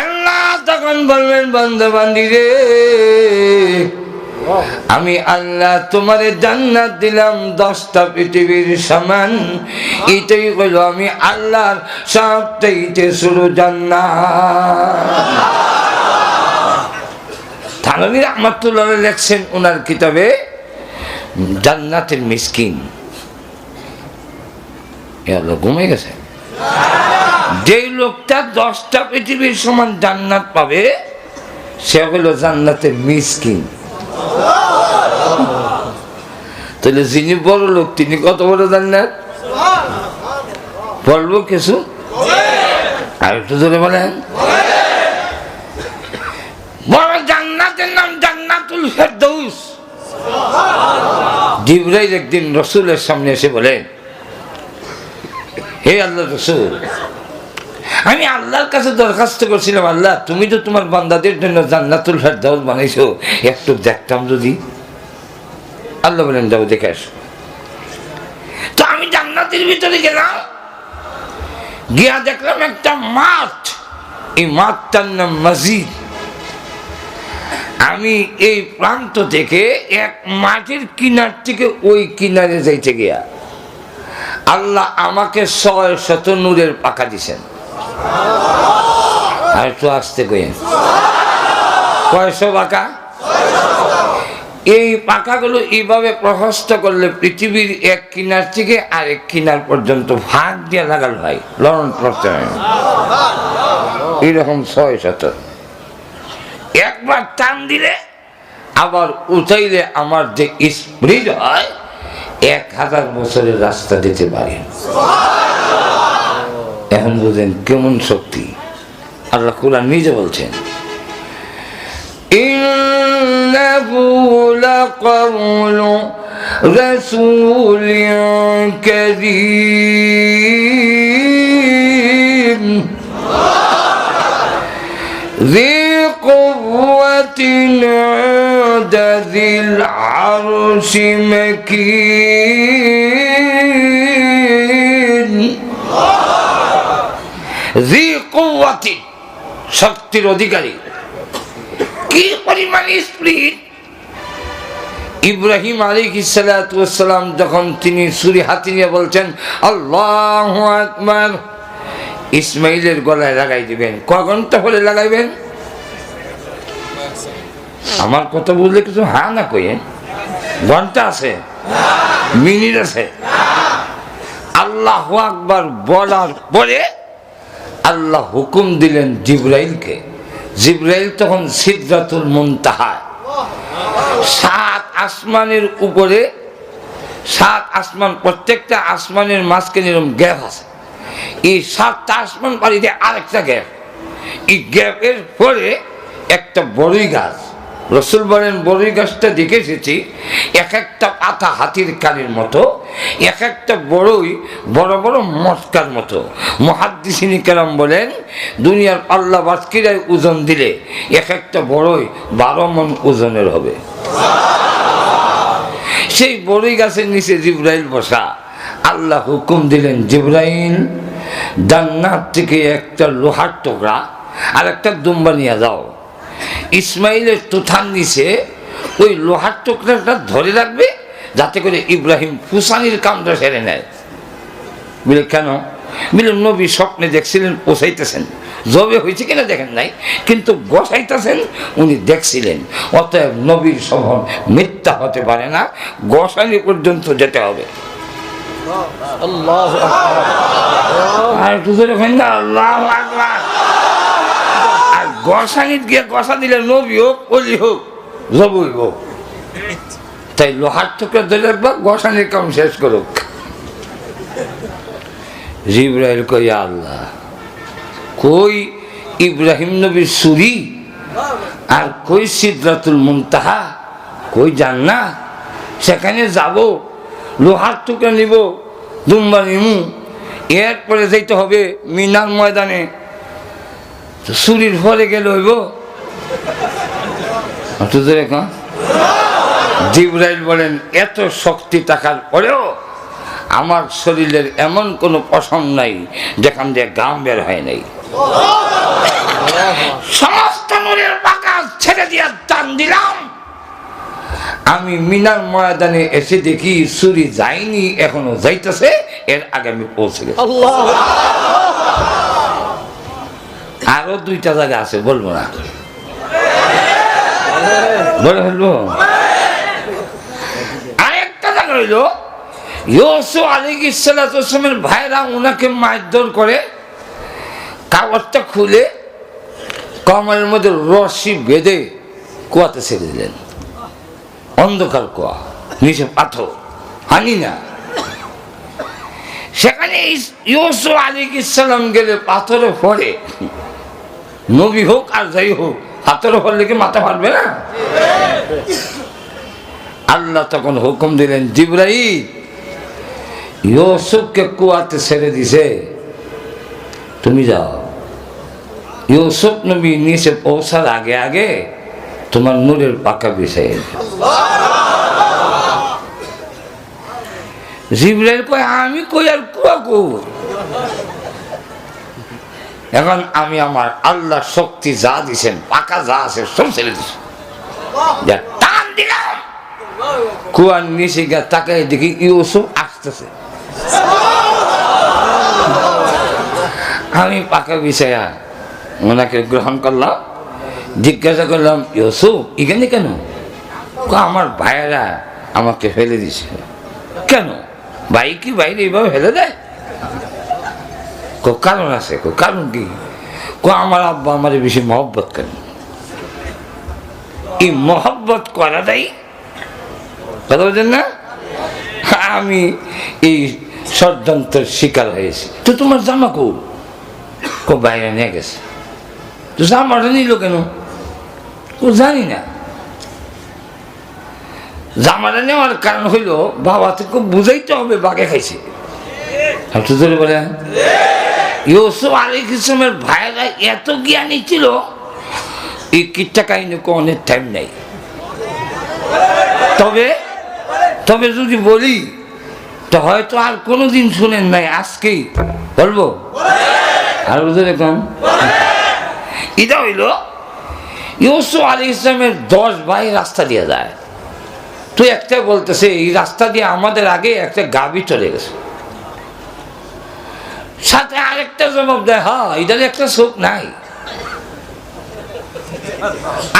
আল্লাহ তখন বলবেন বান্দা বান্দি রে, আমি আল্লাহ তোমারে জান্নাত দিলাম 10টা পৃথিবীর সমান। এটাই হলো আমি আল্লাহর সবচাইতে শুরু জান্নাত। থানভী রাহমাতুল্লাহ লেখছেন ওনার কিতাবে জান্নাতের মিসকিন। ঘুমে গেছে যে লোকটা 10টা পৃথিবীর সমান জান্নাত পাবে, সে হলো জান্নাতের মিসকিন। তাহলে যিনি বড় লোক তিনি কত বড় জান্নাত? বলবো কিছু আর একটু জোরে বলেন। বড় জান্নাতের নাম জান্নাতুল ফেরদৌস। জিবরাইল একদিন রসুলের সামনে এসে বলেন, হে আল্লাহ রসুল, আমি আল্লাহর কাছে দরখাস্ত করছিলাম, আল্লাহ তুমি তো তোমার বান্দাদের জন্য জান্নাতুল ফেরদৌস বানাইছো, একটু দেখতাম যদি। আল্লাহ বলেন যাও দেখে আসো। তো আমি জান্নাতের ভিতরে গেলাম, গিয়া দেখলাম একটা মাঠ, এই মাঠটার নাম মসজিদ। আমি এই প্রান্ত থেকে এক মাঠের কিনার থেকে ওই কিনারে যাইতে গিয়া আল্লাহ আমাকে 600 নূরের পাখা দিছেন। আর একটু আসতে কইেন, কয়শো পাখা? এই পাখাগুলো এইভাবে প্রশস্ত করলে পৃথিবীর এক কিনার থেকে আরেক কিনার পর্যন্ত ভাগ দিয়ে লাগাল হয়, লড়ন করতে হয়। এইরকম 600 একবার টান দিলে আবার উঠাইলে আমার যে স্পিড হয় 1000 বছরের রাস্তা দিতে পারে। এখন বুঝেন কেমন শক্তি। আল্লাহ কুরআন নিজে বলছেন, ইন্নাহু লাকাউলু রাসূলিন কারীম ذي قوة عند ذي العرش مكين ذي শক্তির অধিকারী, কি পরিমাণ স্পিরিট। ইব্রাহিম আলাইহিস সালাতু ওয়াস সালাম যখন তিনি ছুরি হাতে নিয়ে বলছেন আল্লাহু আকবার, ইসমাইলের গলায় লাগাই দিবেন। কয় ঘন্টা হলে লাগাইবেন? আমার কথা বললে কিছু হ্যাঁ না কয়ে, ঘন্টা আছে, মিনিট আছে। আল্লাহু আকবার বলার পরে আল্লাহ হুকুম দিলেন জিবরাইলকে। জিবরাইল তখন সিদরাতুল মুনতাহা, 7 আসমানের উপরে, 7 আসমান, প্রত্যেকটা আসমানের মাঝখানে এরকম গ্যাপ আছে। এই 7টা আসমান বাড়িতে আরেকটা গ্যাপ, এই গ্যাপের পরে একটা বড়ই গাছ। রসুল বলেন বড়ই গাছটা দেখে এসেছি, এক একটা পাতা হাতির কানের মতো, এক একটা বড়ই বড় বড় মটকার মতো। মুহাদ্দিসিনে কেরাম বলেন দুনিয়ার আল্লাহ বাদকিরায় ওজন দিলে এক একটা বড়ই 12 মণ ওজনের হবে। সেই বড়ই গাছের নিচে জিবরাইল বসা। আল্লাহ হুকুম দিলেন জিবরাইল জান্নাত থেকে একটা লোহার টুকরা আর একটা দুম্বা নিয়ে যাও, ইসমাইলের তুথার নিচে ওই লোহার টুকরাটা ধরে রাখবে যাতে করে ইব্রাহিম ফুসানির কামটা সেরে নেয়। বলে কেন? বলে নবী স্বপ্নে দেখছিলেন পৌঁছাইতেছেন, জবে হয়েছে কিনা দেখেন নাই, কিন্তু গোসাইতেছেন উনি দেখছিলেন। অতএব নবীর সভন মিথ্যা হতে পারে না, গোসানি পর্যন্ত যেতে হবে। আর দুজনে না আল্লাহু আকবার। আর গোসানিত গিয়ে গোসা দিলে নবী হোক, অলি হোক, জবই হোক, তাই লোহার টুকরা ধরে রাখবা, গোসানির কাম শেষ করুক। জিবরাইল কই আল্লাহ, কই ইব্রাহিম নবীর ছুরি, আর কই সিদরাতুল মুনতাহা, কই জান্নাত, সেখানে যাব, লোহার টুকরা নিব, দুম্বা নিমু, এরপরে যাইতে হবে মিনার ময়দানে। ছুরির ফলে গেলে হইব। জিবরাইল বলেন এত শক্তি থাকার পরেও আমার শরীরের এমন কোনো পশম নাই যেখান দিয়ে ঘাম বের হয় নাই। সমস্ত নূরের পাকা ছেড়ে দিয়ে টান দিলাম, আমি মিনার ময়দানে এসে দেখি ছুরি যায়নি, এখনো যাইতেছে, এর আগে আমি পৌঁছে গেছি। আরো 2টা জায়গা আছে, বলবো না, বলে ফেলবো। আরেকটা জায়গা হইল ইউসুফ আলাইহিস সালামের ভাইরা ওনাকে মারধর করে, কাগজটা খুলে কমরের মধ্যে রশি বেঁধে কুয়াতে ছেড়ে দিলেন। অন্ধকার কুয়া, নিচে পাথর, হানি না। সেখানে ইউসুফ আলাইহিস সালাম গেলে পাথরে পড়ে, নবী হোক আর যাই হোক, পাথরে পড়লে কি মাথা ফাটবে না? আল্লাহ তখন হুকুম দিলেন জিবরাইল ইউসুফকে কুয়াতে ছেড়ে দিছে, তুমি যাও। ইউসুফ নবী নিচে পৌঁছার আগে আগে তোমার নূরের পাকা বিছাই। জিবরাইল কয় আমি কই আর কুয়া কো, এখন আমি আমার আল্লাহ শক্তি যা দিছেন, পাকা যা আছে সব ছেড়ে দিছি, টান দিলাম। কুয়ার নিচে গিয়ে তাকাই দেখি ইউসুফ আসতেছে। আমি পাকা বিছায়া ওনাকে গ্রহণ করলাম, জিজ্ঞাসা করলাম ইউসুফ এখানে কেন? আমার ভাইয়েরা আমাকে ফেলে দিছে। কেন ভাই কি বাইরে এইভাবে ফেলে দেয়? কারণ আছে। কারণ কি? আমার আব্বা আমার বেশি মহব্বত করেন, এই মহব্বত করা দেয়, কথা বলছেন না? আমি এই ষড়যন্ত্রের শিকার হয়েছি। তো তোমার জামা কো বাইরে নিয়ে গেছে। তো জামাটা নিল কেন? জানি না। জামাটা নেওয়ার কারণ হইল বাবা থেকে বুঝাইতে হবে বাঘে খাইছে। বলে ইউসুফ আলাইহিস সালামের ভাইরা এত জ্ঞানী ছিল, এই কিচ্ছা কাহিনী অনেক টাইম নাই। তবে যদি বলি তো হয়তো আর কোনোদিন শুনেন নাই, আজকেই বলবো। আর বুঝে দেখুন এটা হইল ইউসুফ আলাইহিস সালামের 10 ভাই রাস্তা দিয়ে যায়। তো একটা বলতেছে এই রাস্তা দিয়ে আমাদের আগে একটা গাভী চলে গেছে। সাথে আরেকটা জবাব দেয়, হ্যাঁ এটার একটা চোখ নাই।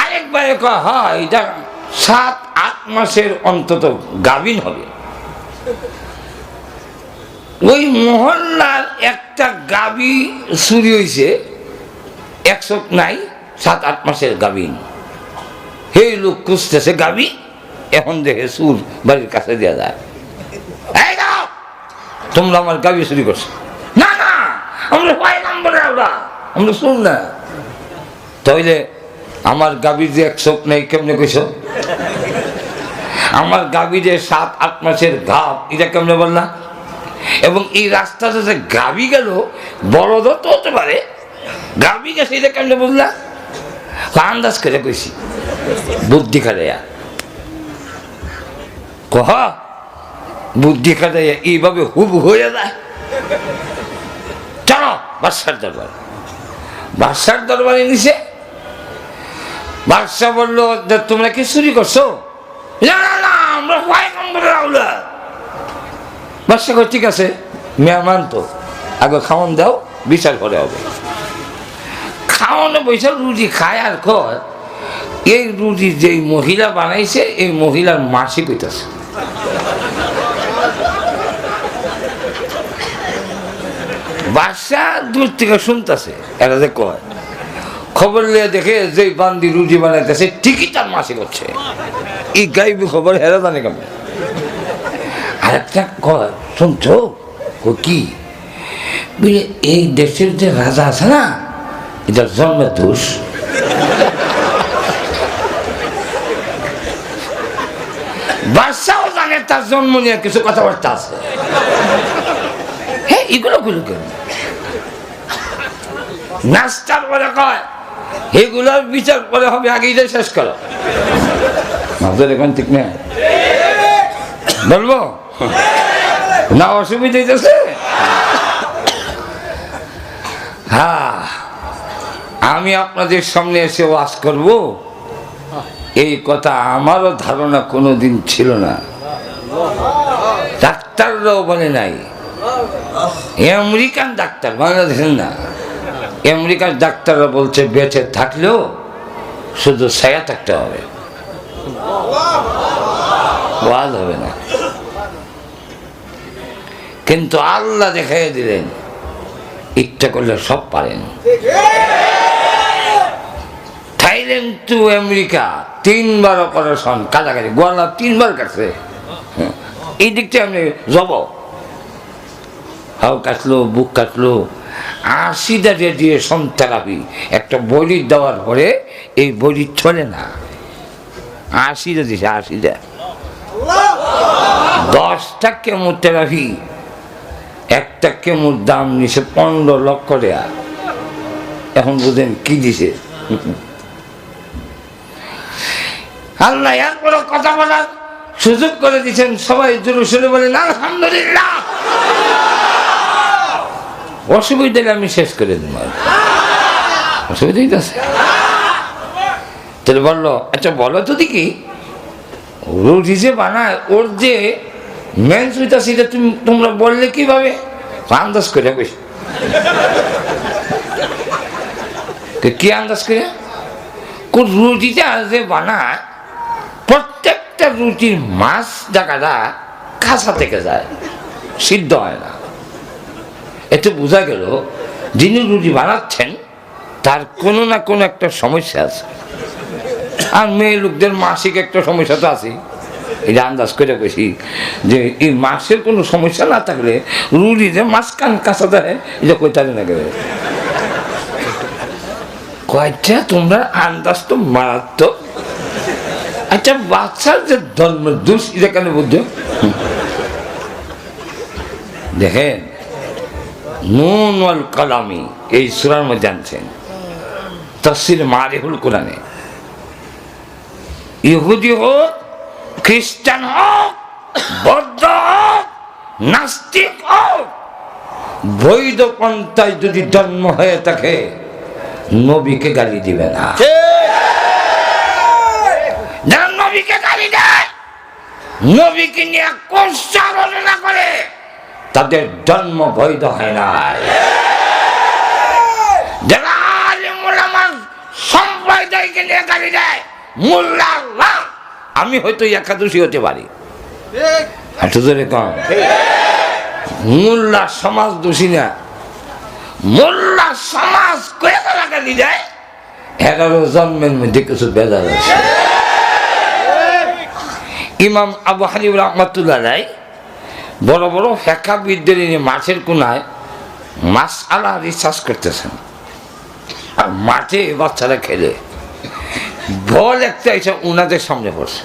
আরেকবারে কয়, হ্যাঁ এটা 7-8 মাসের অন্তত গাভীন হবে। ওই মহল্লার একটা গাভী চুরি হয়েছে, এক চোখ নাই, 7-8 মাসের গাভীন। সেই লোক খুঁজতেছে গাভী, এখন দেখে সুর বাড়ির কাছে দেওয়া যায়। এই দাও, তোমরা আমার গাভী চুরি করছো। না না, আমরা হয় নম্বরে আমরা শুন না। তাইলে আমার গাভীর যে এক চোখ নেই কেমনে কইছো? আমার গাভী যে 7-8 মাসের গাভ, এটা কেমনে বললা? এবং এই রাস্তাটা যে গাভী গেল, বলদ তো হতে পারে, গাভী গেছে এটা কেমনে বুঝলা? আন্দাজ করে কইছি, বুদ্ধি খাটাইয়া। কহ বুদ্ধি খাটাইয়া এইভাবে হুব হয়ে যায়। চলো বাদশার দরবার। বাদশার দরবারে নিছে। বাদশা বললো, তোমরা কি চুরি করছো? না না না, আমরা বাদশা কই, ঠিক আছে, মেহমান তো, আগে খাওয়ান দাও, বিচার করে হবে। খাওয়ানো বৈশাখ রুটি খায় আর কয়, এই রুটি যে মহিলা বানাইছে এই মহিলার মাসি কইতাছে। বাদশা দূর থেকে শুনতেছে, এরা যে কয়, খবর লিয়ে দেখে যে বান্দি রুটি বানাইতেছে ঠিকই তার মাসি করছে। এই গাইবি খবর হেরা জানে কেমন। আর একটা কয়, শুনছো কি, এই দেশের যে রাজা আছে না, এটার জন্মের দোষ। বাদশাও জানে তার জন্ম নিয়ে কিছু কথাবার্তা আছে। হ্যাঁ, এগুলো গুলো কেন নাস্তার পরে কয়, এগুলোর বিচার করে হবে, আগে এটা শেষ করো। এখন ঠিক নেই বলবো না, অসুবিধা হইতেছে। হ্যাঁ, আমি আপনাদের সামনে এসে ওয়াজ করব, এই কথা আমারও ধারণা কোনোদিন ছিল না। ডাক্তাররাও বলে নাই, আমেরিকান ডাক্তার, বাংলাদেশের না, আমেরিকার ডাক্তাররা বলছে বেঁচে থাকলেও শুধু ছায়া থাকতে হবে, ওয়াজ হবে না। কিন্তু আল্লাহ দেখাই দিলেন ইচ্ছা করলে সব পারেন। থাইল্যান্ড টু আমেরিকা 3বার অপারেশন, কাছাকাছি গোয়ালা 3বার কাটছে। এই দিকটা আমি যাব, হাও কাটলো, বুক কাটলো, 80টা রেডিয়েশন থেরাপি একটা বড়ি দেওয়ার পরে এই বড়ি চলে না। 80টা দিছে, 80টা, 10টা কেমোথেরাপি, একটা কেমোর দাম নিছে 15 লক্ষ টাকা। এখন বুঝেন কি দিছে। আল্লাহ এরপর কথা বলার সুযোগ করে দিচ্ছেন। সবাই জোরে শুনে বলেন আলহামদুলিল্লাহ। অসুবিধা আমি শেষ করে দেব, অসুবিধা আছে। তাহলে বললো, আচ্ছা বলো তো দেখি, রুটি যে বানায় ওর যে মেন সুইটা সেটা তোমরা বললে কিভাবে? আন্দাজ করে বেশি কি আন্দাজ করে? কোন রুটিটা যে বানায় প্রত্যেকটা রুটির মাছ জায়গাটা কাঁচা থেকে যায়, সিদ্ধ হয় না। এতে বোঝা গেল যিনি রুটি বানাচ্ছেন তার কোনো না কোনো একটা সমস্যা আছে। আর মেয়ে লোকদের মাসিক একটা সমস্যা তো আছে, এটা আন্দাজ করে বেশি যে এই মাসের কোনো সমস্যা না থাকলে রুটি যে মাঝখান কাঁচা দেয় এটা কইতারে না গেলে কয়টা তোমরা আন্দাজ তো মারাত্মক। আচ্ছা, বাচ্চার যে ধর্ম দোষ এটা কেন বুঝছো? দেখেন, নুন ওয়াল কালামি এই সূরার মধ্যে আনছেন, তাফসীর মারিফুল কোরআনে। ইহুদি হোক, খ্রিস্টান হোক, বৌদ্ধ হোক, নাস্তিক হোক, বৈধ পন্থায় যদি জন্ম হয়ে থাকে নবীকে গালি দিবে না। যারা নবীকে গালি দেয়, নবীকে নিয়ে কোষা রচনা করে, তাদের জন্ম বৈধ হয় না। যারা আলেম ওলামা সম্প্রদায়কে নিয়ে গালি দেয়, মোল্লা আল্লাহ, আমি হয়তো একাদশী হতে পারি, মোল্লা সমাজ দোষী না। মোল্লা সমাজ কয়ে তারা গালি দেয়, 11 জন্মের মধ্যে কিছু বেজাল আছে। ইমাম আবু হানিফা রাহমাতুল্লাহ আলাইহি বড় বড় ফিকহবিদদের নিয়ে মাঠের কোনায় মাসআলা রিসার্চ করতেছেন, আর মাঠে বাচ্চারা খেলে বল একটা এসে ওনাদের সামনে পড়ছে।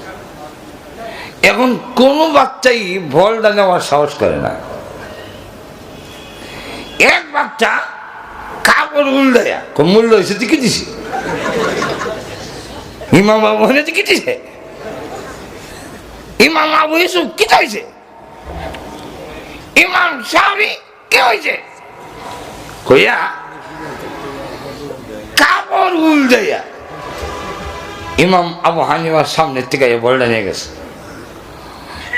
এখন কোনো বাচ্চাই বলটা নেওয়ার সাহস করে না। এক বাচ্চা কাপড় উল্টাইয়া মূল্য হয়েছে তুই কি দিছি, ইমাম বাবু হলে তুই কি দিছে, ইমাম আবু ইউসুফ কি হয়েছে, ইমাম শাফি কি হয়েছে কইয়া কাপড় উল্টাইয়া ইমাম আবু হানিফার সামনের থেকে বলটা নিয়ে গেছে।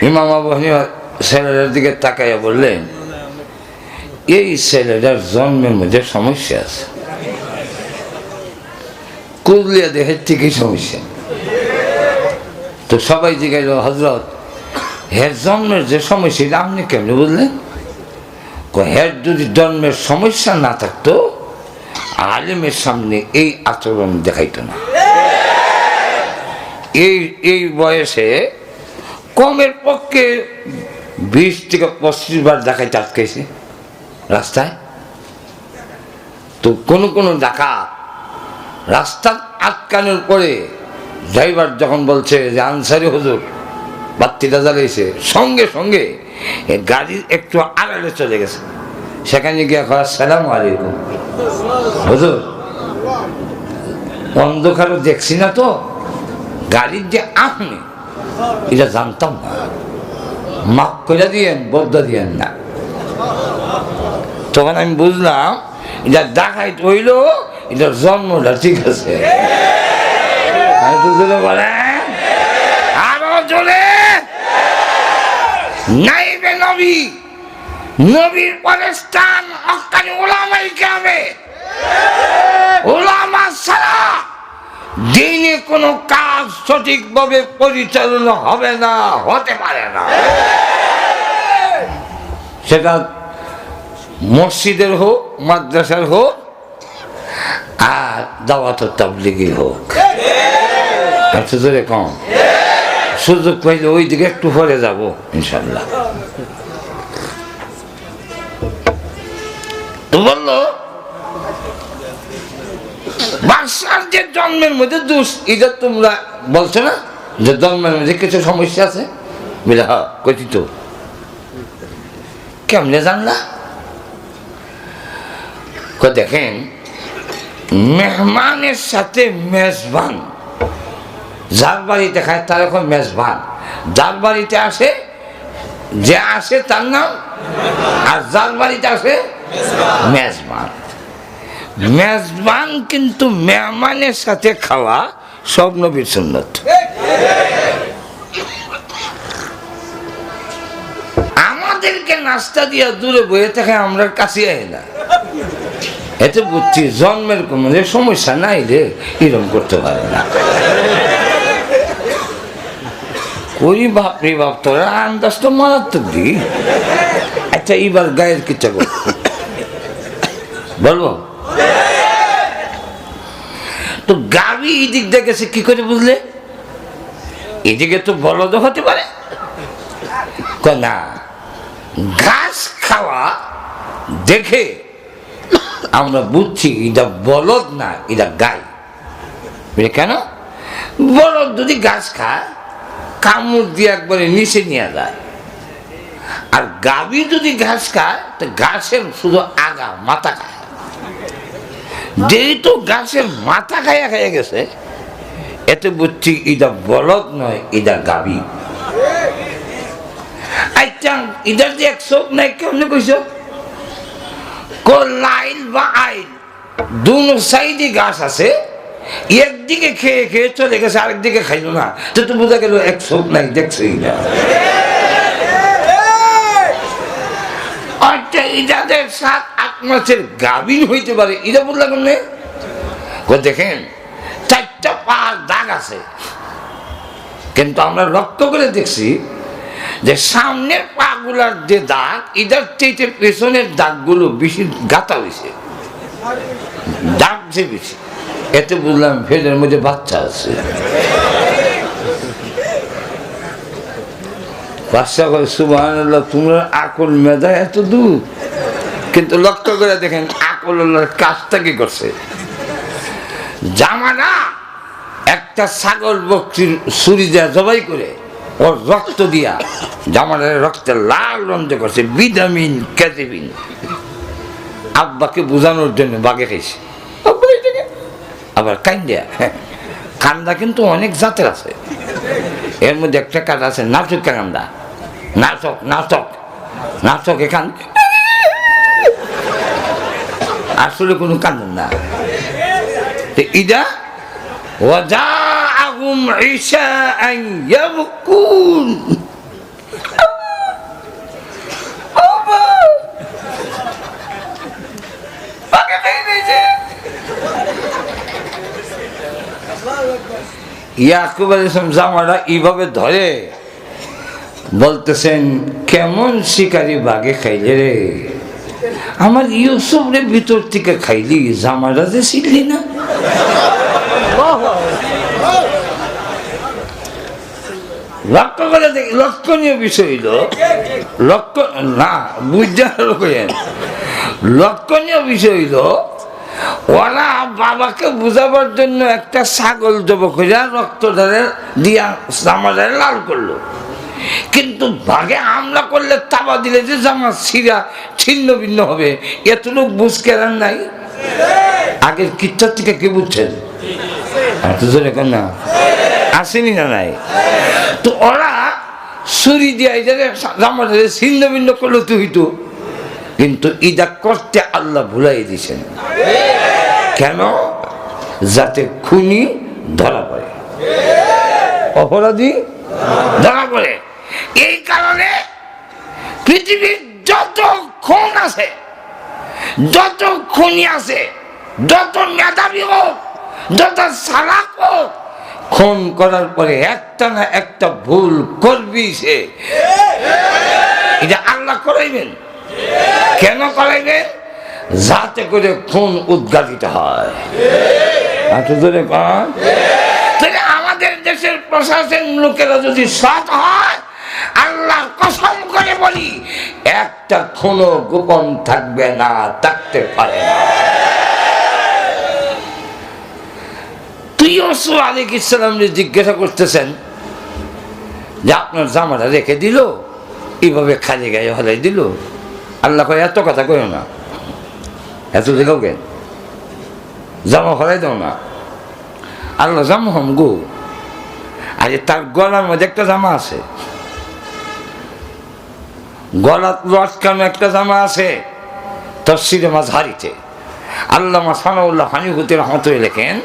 ইমাম আবু হানিফা ছেলেটার দিকে তাকাইয়া বললেন, এই ছেলেটার জন্মের মধ্যে সমস্যা আছে, কুলিয়া দেহের থেকেই সমস্যা। তো সবাই জিজ্ঞাসা, হজরত হের জন্মের যে সমস্যা এটা আপনি কেমনি বললেন? হের যদি জন্মের সমস্যা না থাকতো আলেমের সামনে এই আচরণ দেখাইতো না। এই বয়সে কমের পক্ষে 20 থেকে 25 বার ডাকাইতে আটকাইছে রাস্তায়। তো কোনো ডাকা রাস্তা আটকানোর পরে ড্রাইভার যখন বলছে যে আনসারি হুজুর বাত্তিটা জ্বালিয়েছে, সঙ্গে সঙ্গে গাড়ির একটু আড়ালে চলে গেছে, সেখানে গিয়ে আসসালামু আলাইকুম হুজুর, অন্ধকারও দেখছি না তো, গাড়ির যে আপনি এটা জানতাম না, মাফ করে দিয়েন, বদলা দিয়েন না। তখন আমি বুঝলাম এটা ডাকাইত হইল, এটার জন্মটা ঠিক আছে। বলে আরো জোরে, নাইবে নবী, নবীর পরে স্থান হক্কানি উলামায়ে কেরামে। উলামা ছাড়া দিনে কোনো কাজ সঠিকভাবে পরিচালনা হবে না, হতে পারে না। সেটা মসজিদের হোক, মাদ্রাসার হোক, আর দাওয়াত তাবলীগের হোক। কম সুযোগ পাইলে ওই দিকে একটু পরে যাব ইনশাল্লাহ। তো বললো বাদশার যে জন্মের মধ্যে দোষ, এটা তোমরা বলছো না যে জন্মের মধ্যে কিছু সমস্যা আছে? বলে হ্যাঁ কইছি তো। কেমনে জানলা? দেখেন, মেহমানের সাথে মেজবান, যার বাড়িতে খায় তার এখন মেজবান, যার বাড়িতে আসে যে আসে তার নাম, আর যার বাড়িতে আসে মেজবান। মেজবান কিন্তু মেহমানের সাথে খাওয়া সব নবীর সুন্নত। আমাদেরকে নাস্তা দিয়া দূরে বয়ে থাকে, আমরা কাছে আই না, এতে বুঝছি জন্মের কোনো সমস্যা নাই রে, এরকম করতে পারে না। করি বাপরে বাপ, তোরা আন্দাজ তো মারাত্মক দি। আচ্ছা এবার গায়ের কিচ্ছা কর বলবো তো। গাবি এদিক দিয়ে গেছে কি করে বুঝলে? এদিকে তো বলদ হতে পারে না, ঘাস খাওয়া দেখে আমরা বুঝছি এটা বলদ না, এটা গাই। কেন? বলদ যদি ঘাস খায় কামড় দিয়ে একবারে নিচে নিয়ে যায়, আর গাভী যদি ঘাস খায় তো ঘাসের শুধু আগা মাথা খায়। যেহেতু ঘাসের মাথা খাইয়া খাইয়া গেছে, এতে বুঝছি এটা বলদ নয়, এটা গাভী। আচ্ছা এটার যে এক চোখ নাই, কেমন কইস? লাইল বা আইল দুনো সাইডে গাছ আছে, একদিকে খেয়ে খেয়ে চলে গেছে, আরেকদিকে খাইল না, তো বোঝা গেল এক চোখ নাই, দেখছেই না। যাদের 7-8 মাসের গাভীর হইতে পারে, এটা বললাম দেখেন 4টা পা দাগ আছে, কিন্তু আমরা লক্ষ্য করে দেখছি যে সামনের পা গুলার যে দাগ, এটার চেয়ে পেছনের দাগগুলো বেশি গাঁথা হয়েছে, দাগ যে বেশি। এতে বুঝলাম ফেলের মধ্যে বাচ্চা আছে। বাচ্চা করে সুবহানাল্লাহ, তোমরা আকল মেধা এত দূর, কিন্তু লক্ষ্য করে দেখেন আকল কাজটা কি করছে। জামানা একটা ছাগল বকরির ছুরি দিয়া জবাই করে ওর রক্ত দিয়া জামানের রক্তে লাল রঞ্জ করছে, ভিটামিন ক্যাটেবিন। আব্বাকে বোঝানোর জন্য বাগে খাইছে, আবার কান্দা। কান্দা কিন্তু অনেক জাতের আছে, এর মধ্যে একটা কাজ আছে নাটক কান্দা, নাটক নাটক নাটক এখান আসলে কোনো কান্দন না। ইদা ওয়াজাআহুম ইশাআন ইয়াবকুন, ইয়াকুব আলাইহিস সালাম জামাটা এইভাবে ধরে বলতেছেন, কেমন শিকারি বাঘে খাইলে রে, আমার ইউসুফ রে ভিতর থেকে খাইলি, জামাটা যে ছিলি না। লক্ষ্য করে দেখি, লক্ষণীয় বিষয় হইল না বুঝার, লক্ষণীয় বিষয় হইল ওরা বাবাকে বুঝাবার জন্য একটা ছাগল জবাই করে রক্ত দিয়া জামাটা লাল করলো, কিন্তু ভাগে হামলা করলে তাবা দিলে যে জামা ছিন্ন ভিন্ন হবে, এতটুক বুঝ কেরান নাই। আগের কিচ্ছার থেকে কি বুঝছেন না, আসেনি না নাই? তো ওরা ছুরি দিয়ে জামাটা ছিন্ন ভিন্ন করলো তো হইতো, কিন্তু ইদা করতে আল্লাহ ভুলাই দিছেন। কেন? যাতে খুনি ধরা পড়ে, অপরাধী ধরা পড়ে। এই কারণে পৃথিবীর যত খুন আছে, যত খুনি আছে, যত মেধাবী হোক, যত চালাক হোক, খুন করার পরে একটা না একটা ভুল করবি সে। এটা আল্লাহ করাইবেন। কেন করাইবেন? যাতে করে খুন উদ্ঘাটিত হয়। আমাদের দেশের প্রশাসন লোকেরা যদি সৎ হয়, আল্লাহর কসম করে বলি, একটা খুনও গোপন থাকবে না, থাকতে পারে না। ইউসুফ আলাইহিস সালামকে জিজ্ঞাসা করতেছেন যে আপনার জামাটা রেখে দিল, এইভাবে খালি গায়ে হলাই দিল। আল্লাহ কয় এত কথা কইও না, এত দেখাও কেন, জামা হলাই দাও না। আল্লাহ জামা হম গো, আরে তার গলার মধ্যে একটা জামা আছে, গলার লটকানো একটা জামা আছে। তাফসীরে মাযহারিতে আল্লামা সানাউল্লাহ হানিফুতি রহমাতুল্লাহ লেখেন,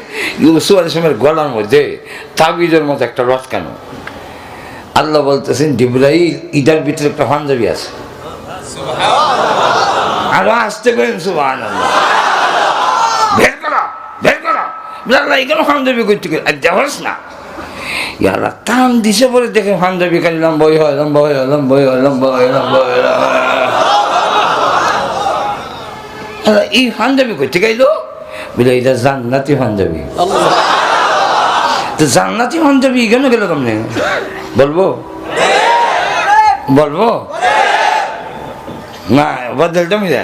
ইউসুফ আলাইহিস সালামের গলার মধ্যে তাবিজের মতো একটা লটকানো। আল্লাহ বলতেছেন, জিবরাইল, ইদার ভিতরে একটা পাঞ্জাবি আছে। আরো আসতে পারেন সুবহানাল্লাহ, বের করো বের করো। আল্লাহ এখানে পাঞ্জাবি করতে গেল দেওয়াস না, ইয়ারা টান দিছে পরে দেখে পাঞ্জাবি খালি লম্বা হয়, লম্বা হয়, লম্বা হয়, লম্বা হয়, লম্বা হয়। এই পাঞ্জাবি করতে গেল বলে, এটা জান্নাতি পাঞ্জাবি। তো জান্নাতি পাঞ্জাবি কেন গেল কেমনে বলবো? বলবো না, বদলটা মিলে।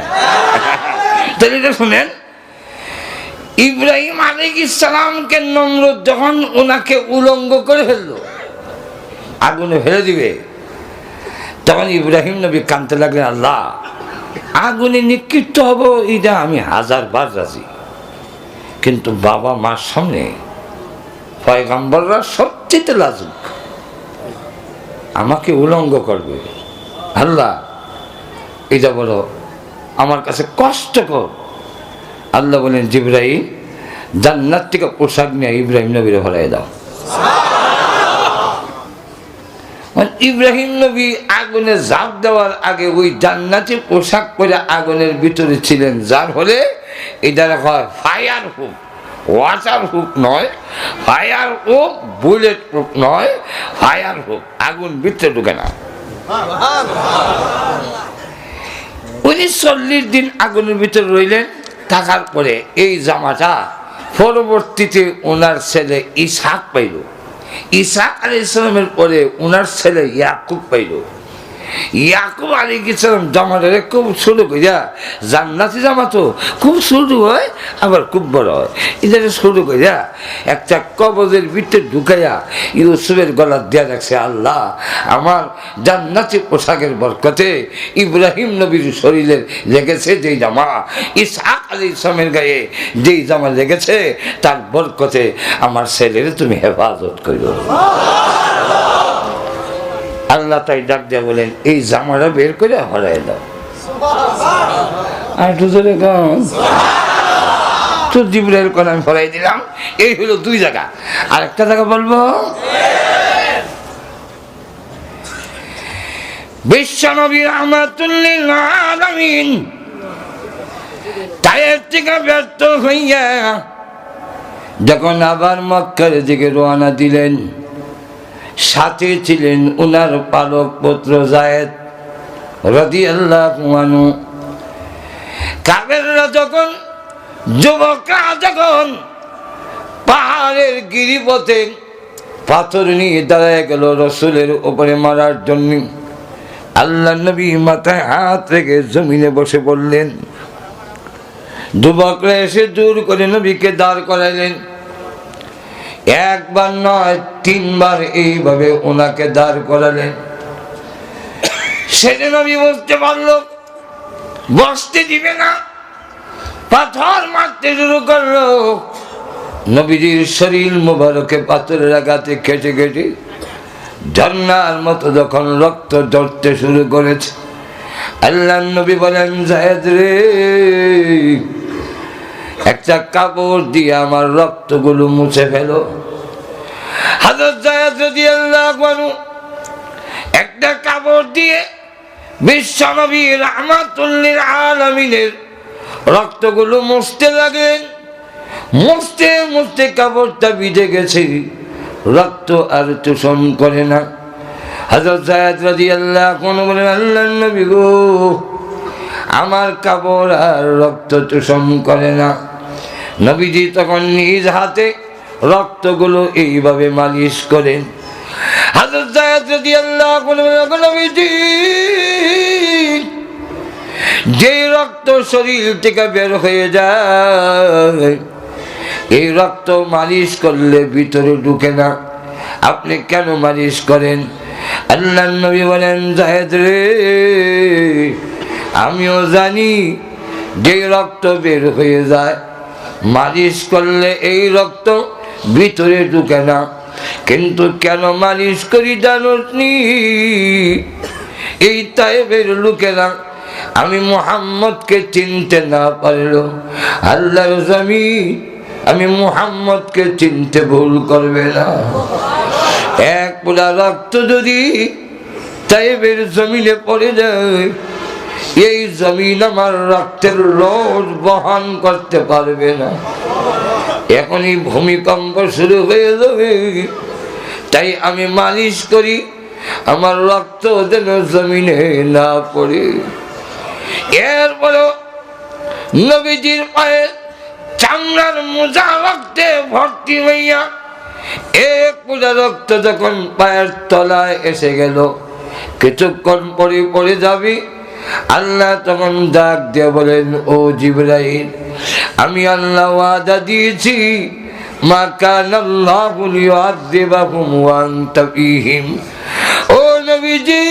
তাহলে এটা শুনেন, ইব্রাহিম আলাইহিস সালামকে নমরুদ যখন ওনাকে উলঙ্গ করে ফেললো, আগুনে ফেলে দিবে, তখন ইব্রাহিম নবী কাঁদতে লাগলেন, আল্লাহ আগুনে নিক্ষিপ্ত হব এটা আমি 1000 বার রাজি, কিন্তু বাবা মার সামনে পয়গম্বররা সবচেয়ে লাজুক, আমাকে উলঙ্গ করবে। আল্লাহ এটা বলো আমার কাছে কষ্টকর, আল্লাহ বলেন জিবরাইল জান্নাত থেকে পোশাক নিয়ে ইব্রাহিম নবীরে ভরাই দাও। ইব্রাহিম নবী আগুনে ঝাঁপ দেওয়ার আগে ওই জান্নাতি পোশাক পরে আগুনের ভিতরে ছিলেন, যার হলে এটা হয় ফায়ার প্রুফ, ওয়াটার প্রুফ নয়, ফায়ার প্রুফ, বুলেট প্রুফ নয়, ফায়ার প্রুফ, আগুন ভিতরে ঢুকে না। উনি 40 দিন আগুনের ভিতরে রইলেন। থাকার পরে এই জামাটা পরবর্তীতে ওনার ছেলে ইসহাক পাইল। ইসহাক আলাইহিস সালামের পরে ওনার ছেলে ইয়াকুব পাইল। ইয়াকুব আলাইহিস সালাম জামাটারে খুব ছোট কইরা, জান্নাতি জামা তো খুব ছোট হয় আবার খুব বড় হয়, এটারে ছোট কইরা একটা কবজের ভিতরে ঢুকাইয়া ইউসুফের গলা দিয়া রাখছে। আল্লাহ আমার জান্নাতি পোশাকের বরকতে ইব্রাহিম নবীর শরীরে লেগেছে যেই জামা, ইসহাক আলাইহিস সালামের গায়ে যেই জামা লেগেছে, তার বরকতে আমার ছেলের তুমি হেফাজত করো। আল্লাহ তাই ডাক দিয়ে বলেন এই জামাটা বের করে হরাই দাও। আর দুজনে গান তো জিবরাইল কোন আমি হরাই দিলাম। এই হলো 2 জায়গা। আর একটা জায়গা বলবো, বিশ্বনবী রাহমাতুল লিল আলামিন তায়েফ থেকে ব্যর্থ হইয়া যখন আবার মক্কার দিকে রওনা দিলেন, সাথে ছিলেন উনার পালক পুত্র যায়েদ রাদিয়াল্লাহু আনহু। কাফেররা যখন, যুবকরা যখন পাহাড়ের গিরিপথে পাথর নিয়ে দাঁড়ায় গেল রাসূলের উপরে মারার জন্য, আল্লাহ নবী মাথায় হাত রেখে জমিনে বসে পড়লেন। যুবকরা এসে জোর করে নবীকে দাঁড় করাইলেন। একবার নয় 3 বার এইভাবে ওনাকে দাঁড় করালেন। সেদিন নবী বুঝতে পারল বসতে দিবে না, পাথর মারতে শুরু করলো। নবীজির শরীর মোবারকে পাথরের আঘাতে কেটে কেটে ঝর্ণার মতো যখন রক্ত ঝরতে শুরু করেছে, আল্লাহ নবী বলেন যায়েদ রে, একটা কাপড় দিয়ে আমার রক্তগুলো মুছে ফেলো। হযরত যায়েদ রাদিয়াল্লাহু আনহু একটা কাপড় দিয়ে বিশ্বনবী রাহমাতুল লিল আলামিনের রক্তগুলো মুছতে লাগলেন। মুছতে মুছতে কাপড়টা ভিজে গেছে, রক্ত আর শোষণ করে না। হযরত যায়েদ রাদিয়াল্লাহু আনহু বলেন আল্লাহর নবী গো, আমার কাপড় আর রক্ত শোষণ করে না। নবীজি তখন নিজ হাতে রক্তগুলো এইভাবে মালিশ করেন। হযরত যায়েদ রাদিয়াল্লাহু আনহু নবীজি যে রক্ত শরীর থেকে বের হয়ে যায়, এই রক্ত মালিশ করলে ভিতরে ঢুকে না, আপনি কেন মালিশ করেন? আল্লাহর নবী বলেন যায়েদ রে, আমিও জানি যে রক্ত বের হয়ে যায় মালিশ করলে এই রক্ত ভিতরে ঢুকে না, কিন্তু কেন মালিশ করি জানোনি? এই তায়েফের লোকেরা আমি মুহাম্মদকে চিনতে না পারলো, আল্লাহর জমিন আমি মুহাম্মদকে চিনতে ভুল করবে না। এক পোলা রক্ত যদি তায়েফের জমিনে পড়ে যায়, এই জমিন আমার রক্তের লোড বহন করতে পারবে না। এখনই ভূমিকম্প শুরু হয়ে যাবে, তাই আমি মালিশ করি আমার রক্ত যেন জমিনে না পড়ে। এরপরে নবীজির পায়ে চামড়ার মোজা রক্তে ভর্তি হইয়া এক পোলা রক্ত যখন পায়ের তলায় এসে গেল, কিছুক্ষণ পরে পড়ে যাবি। আল্লাহ তখন ডাক দিয়ে বলেন ও জিবরাইল, আমি আল্লাহ ওয়াদা দিয়েছি মা কানাল্লাহু লিউআযিবাহুম ওয়া আনতা ফীহিম। ও নবীজি,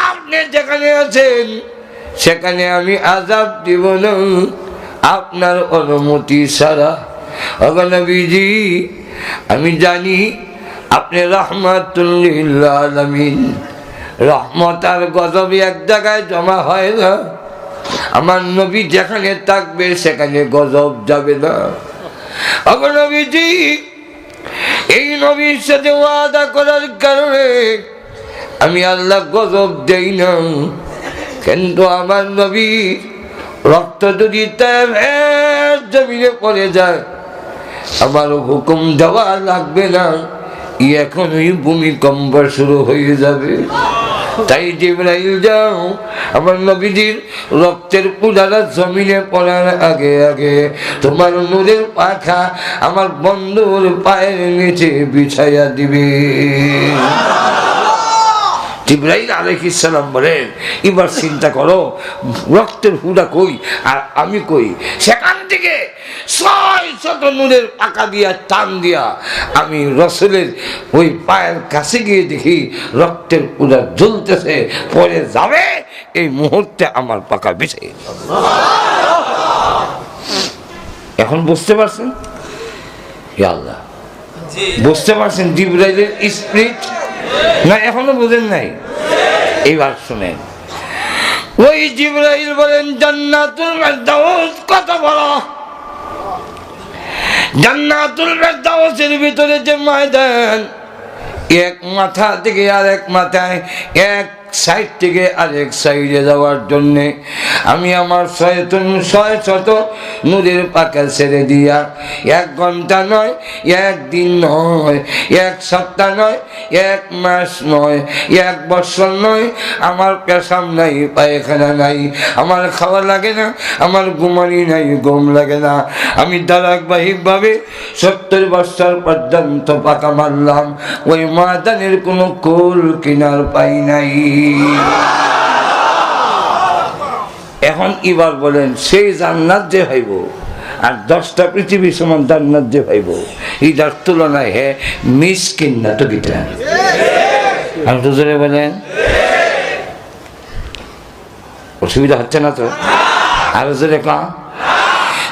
আপনি যেখানে আছেন সেখানে আমি আযাব দিব না আপনার অনুমতি ছাড়া। ও নবীজি, আমি জানি আপনি রাহমাতুল লিল আলামিন, রহমত আর গজব এক জায়গায় জমা হয় না। আমার নবী যেখানে থাকবে সেখানে গজব যাবে না। আমার নবীজি এই নবীর সাথে ওয়াদা করার কারণে আমি আল্লাহ গজব দেই না, কিন্তু আমার নবী রক্ত যদি তায়েফের জমিনে পড়ে যায় আমার হুকুম দেওয়া লাগবে না, এখনই ভূমিকম্প শুরু হয়ে যাবে। তাই জিবরাইল যাও আমার নবীজির রক্তের পুডারা জমিনে পড়ার আগে আগে তোমার নূরের পাখা আমার বন্ধুর পায়ের নিচে বিছাইয়া দিবে। জিবরাইল আলাইহিস সালাম বলেন, এবার চিন্তা করো রক্তের হুডা কই আর আমি কই। সেখান থেকে 600 নূরের পাকা দিয়া টান দিয়া আমি রাসূলের ওই পায়ের কাছে গিয়ে দেখি রক্তের হুডা জ্বলতেছে, পরে যাবে এই মুহূর্তে আমার পাকা বিছে। এখন বুঝতে পারছেন? ইয়া আল্লাহ, বুঝতে পারছেন জিবরাইলের স্পিরিট না? এখনো বুঝেন নাই? এইবার শুনেন, ওই জিবরাইল বলেন জান্নাতুল ফেরদাউস কত বড়। জান্নাতুল ফেরদাউসের ভিতরে যে ময়দান, এক মাথা থেকে আরেক মাথায়, এক সাইড থেকে আরেক সাইডে যাওয়ার জন্যে আমি আমার 600 নূরের পাকা ছেড়ে দিয়া 1 ঘন্টা নয়, 1 দিন নয়, 1 সপ্তাহ নয়, 1 মাস নয়, 1 বছর নয়, আমার পেশাব নাই, পায়খানা নাই, আমার খাওয়া লাগে না, আমার ঘুমানি নাই, ঘুম লাগে না। আমি ধারাবাহিকভাবে 70 বছর পর্যন্ত পাকা মারলাম, ওই ময়দানের কোনো কুল কিনার পাই নাই। এখন এবার বলেন সেই জান্নাত যে ভাইব আর 10টা পৃথিবীর সমান জান্নাত যে ভাইব, এটার তুলনায় হে মিসকিন না তো কিটা? আমি তো জোরে বলেন, অসুবিধা হচ্ছে না তো? আরো জোরে কম।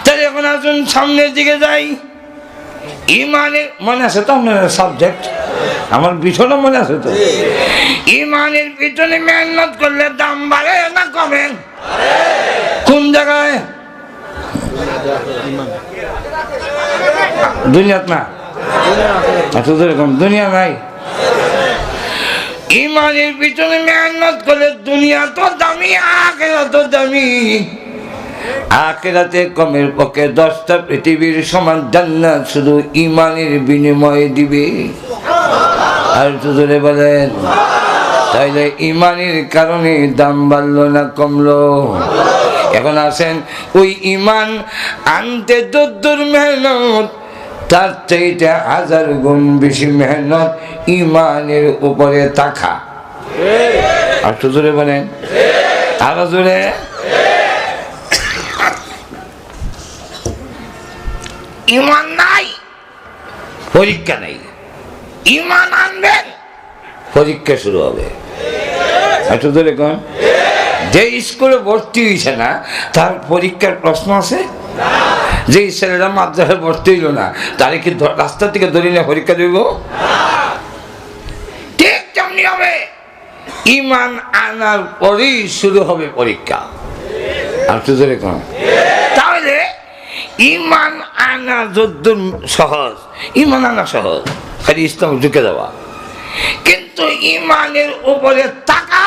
তাহলে এখন আসুন সামনের দিকে যাই। ইমানের মনে আছে তো আপনার সাবজেক্ট, আমার বিষয়টা মনে আছে তো? ইমানের পিছনে মেহনত করলে দাম বাড়ে না কমে? কোন জায়গায়? দুনিয়াত না, দুনিয়া নাই। ইমানের পিছনে মেহনত করলে দুনিয়া তো দামি, আখিরাত তো দামি। আখিরাতে কমের পক্ষে 10টা পৃথিবীর সমান জান্নাত শুধু ইমানের বিনিময়ে দিবে। আর তো ধরে বলেন, তাইলে ইমানের কারণে দাম বাড়লো না কমলো? এখন আসেন, ওই ইমান আনতে যদ্দুর মেহনত, তার চাইতে 1000 গুণ বেশি মেহনত ইমানের উপরে থাকা। আর তো জোরে বলেন, আরো জোরে। ইমান নাই, পরীক্ষা নাই। ইমান আনবেন, পরীক্ষা শুরু হবে। একটু ধরে কন, যে স্কুলে ভর্তি হয়েছে না তার পরীক্ষার প্রশ্ন আছে? যে ছেলেরা মাদ্রাসায় ভর্তি হইল না তারে কি রাস্তা থেকে ধরে নিয়ে পরীক্ষা দেব? ঠিক তেমনি হবে, ইমান আনার পরেই শুরু হবে পরীক্ষা। একটু ধরে কন। তাহলে ইমান আনা যদ্দুর সহজ, ইমান আনা সহজ, খালি ইসলাম ঢুকে দেওয়া, কিন্তু ইমানের উপরে টাকা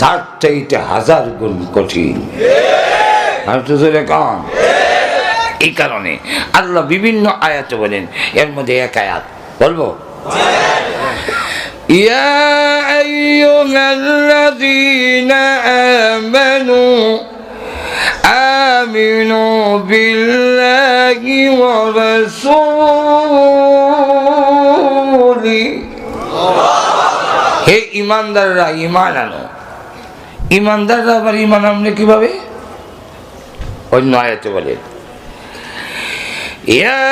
তার চাইতে 1000 গুণ কঠিন। আর তো কম। এই কারণে আল্লাহ বিভিন্ন আয়াতে বলেন, এর মধ্যে এক আয়াত বলবো, ইয়া আইয়ুহাল্লাযীনা আমানু আমিনু বিল্লাহি ওয়া রাসূলি। হে ইমানদাররা, ইমান আনো। ইমানদাররা আবার ইমান আনলে কিভাবে? অন্য আয়াতে বলে, ইয়া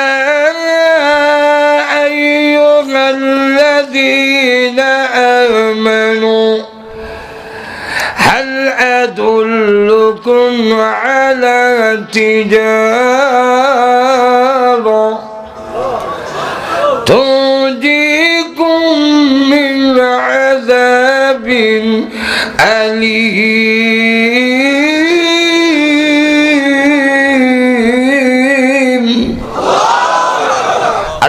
আইয়ুহাল্লাযীনা আমানু হাল আদুল্লুকুম আলা তিজারা তুনজিকুম মিন আযাবিন আলীম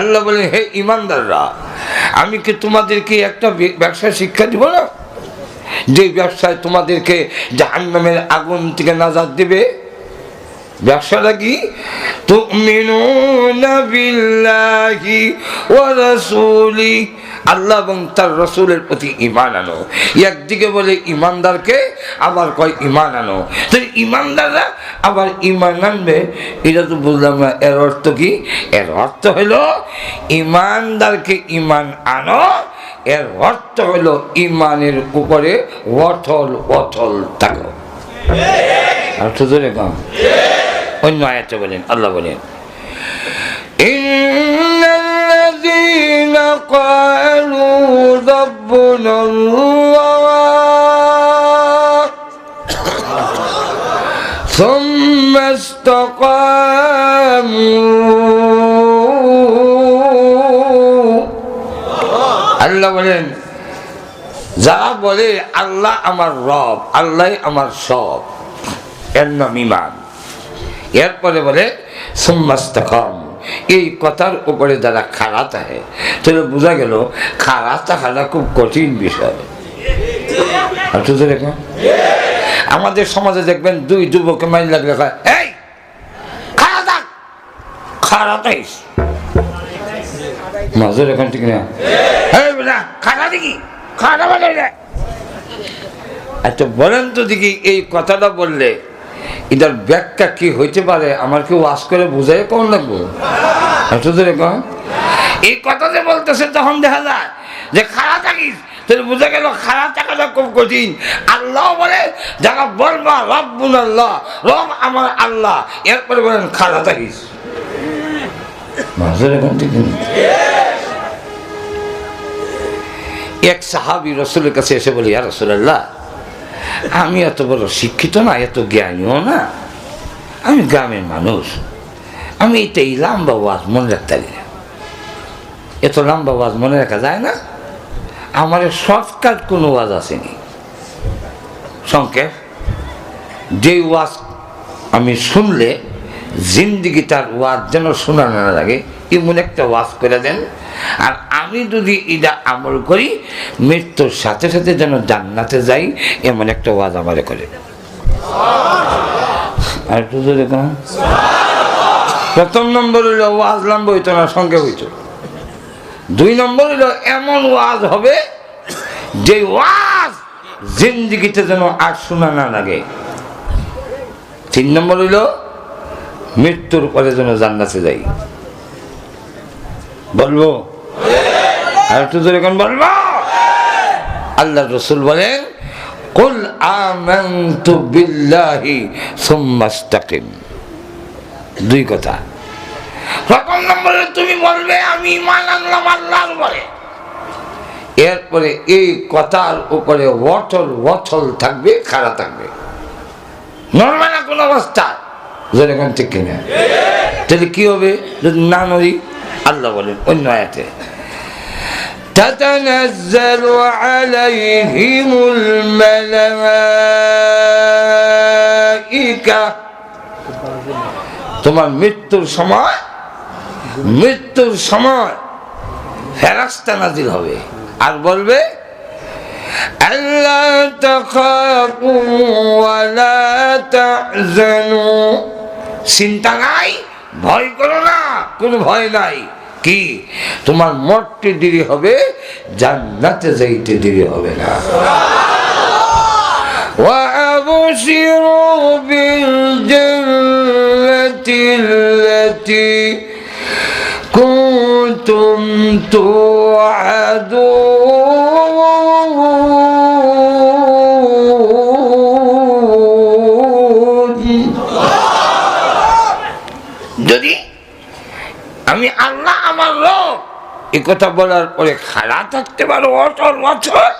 আল্লাহ বলেন, হে ইমানদাররা, আমি কি তোমাদেরকে একটা ব্যবসা শিক্ষা দিব না, যে ব্যবসায় তোমাদেরকে জাহান্নামের আগুন থেকে নাজাত দেবে? ব্যবসাটা কি? তুমিনুনা বিল্লাহি ওয়া রাসূলি, আল্লাহ এবং তার রাসূলের প্রতি ঈমান আনো। একদিকে বলে ইমানদারকে, আবার কয় ঈমান আনো। তো ইমানদাররা আবার ঈমান আনবে, এটা তো বুঝলাম না। এর অর্থ কি? এর অর্থ হলো ইমানদারকে ঈমান আনো, এর অর্থ হলো ঈমানের উপরে অটল অটল থাকো। আর তো জোরে কম। অন্য আয়াতে বলেন, আল্লাহ বলেন, ইন্নাল্লাযীনা ক্বালু রাব্বুনাল্লাহ সুম্মা ইসতাকামু, আল্লাহ বলেন, যারা বলে আল্লাহ আমার রব, আল্লাহ আমার সব, এর নাম ঈমান। এরপরে বলে সুম্মা ইসতাকামু, এই কথার উপরে যারা খাড়া থাকে, তাহলে বোঝা গেল খাড়া থাকাটা খুব কঠিন বিষয়। আমাদের সমাজে দেখবেন দুই যুবকে মাইল লাগলে এই খাড়া থাক, খাড়া থাইস নজর এখন ঠিক না, খাড়া দেখি খাড়া বলে। আচ্ছা বলেন তো দেখি, এই কথাটা বললে এটার ব্যাখ্যা কি হইতে পারে? আমার কি ওয়াজ করে বুঝাই কোন লাগবো? এই কথা যে বলতেছে, তখন দেখা যায় যে খারাপ থাকিস, তাহলে বুঝা গেল খারাপ থাকাটা খুব কঠিন। আল্লাহ বলে যারা বলবা রব্বুনাল্লাহ, রব আমার আল্লাহ, এরপরে বলেন খারাপ থাকিস। এক সাহাবী রাসূলের কাছে এসে বলি, ইয়া রাসূলুল্লাহ, আমি এত বড় শিক্ষিত না, এত জ্ঞানীও না, আমি গ্রামের মানুষ, আমি এই লম্বা ওয়াজ মনে রাখতে পারি না। এত লম্বা ওয়াজ মনে রাখা যায় না। আমার শর্টকাট কোনো ওয়াজ আসেনি, সংক্ষেপ যে ওয়াজ আমি শুনলে জিন্দিগি তার ওয়াজ যেন শোনা না লাগে, এমন একটা ওয়াজ করে দেন। আর আমি যদি এটা আমল করি, মৃত্যুর সাথে সাথে যেন জান্নাতে যাই, এমন একটা ওয়াজ আমারে করে। আর একটু দেখুন, প্রথম নম্বর হইল ওয়াজ লম্বা হইতো না, সঙ্গে হইতো। 2 নম্বর হইল এমন ওয়াজ হবে যে ওয়াজ জিন্দিগিতে যেন আর শোনা না লাগে। 3 নম্বর হইল মৃত্যুর পরে যেন জান্নাতে যাই। বলবো? আর একটু জোরে কোন বলবো? আল্লাহ রাসূল বলেন, কুল আমানতু বিল্লাহি সুম্মা ইসতাকিম। 2 কথা। প্রথম নম্বরে তুমি বলবে আমি ঈমান আনলাম আল্লাহর উপরে, এরপরে এই কথার উপরে অটল অচল থাকবে, খাড়া থাকবে, নড়বে না কোন অবস্থা। যেরকম ঠিক কিনা? তাহলে কি হবে যদি না নড়ি? আল্লাহ বলেন অন্য আয়াতে, তাতানাজ্জালু আলাইহিমুল মালাইকা, তোমার মৃত্যুর সময় ফেরেশতা নাজিল হবে আর বলবে, আল্লা তাখাফু ওয়া লা তাহজানু, চিন্তা নাই, ভয় করো না, কোনো ভয় নাই। কি? তোমার মরতে দেরি হবে, জান্নাতে যাইতে দেরি হবে না। ওয়া আবশিরু বিল জান্নাতিল্লাতী কুনতুম তুআদুন। যদি আমি আল্লাহ আমার রব এই কথা বলার পরে খাড়া থাকতে পারো অটল অচল,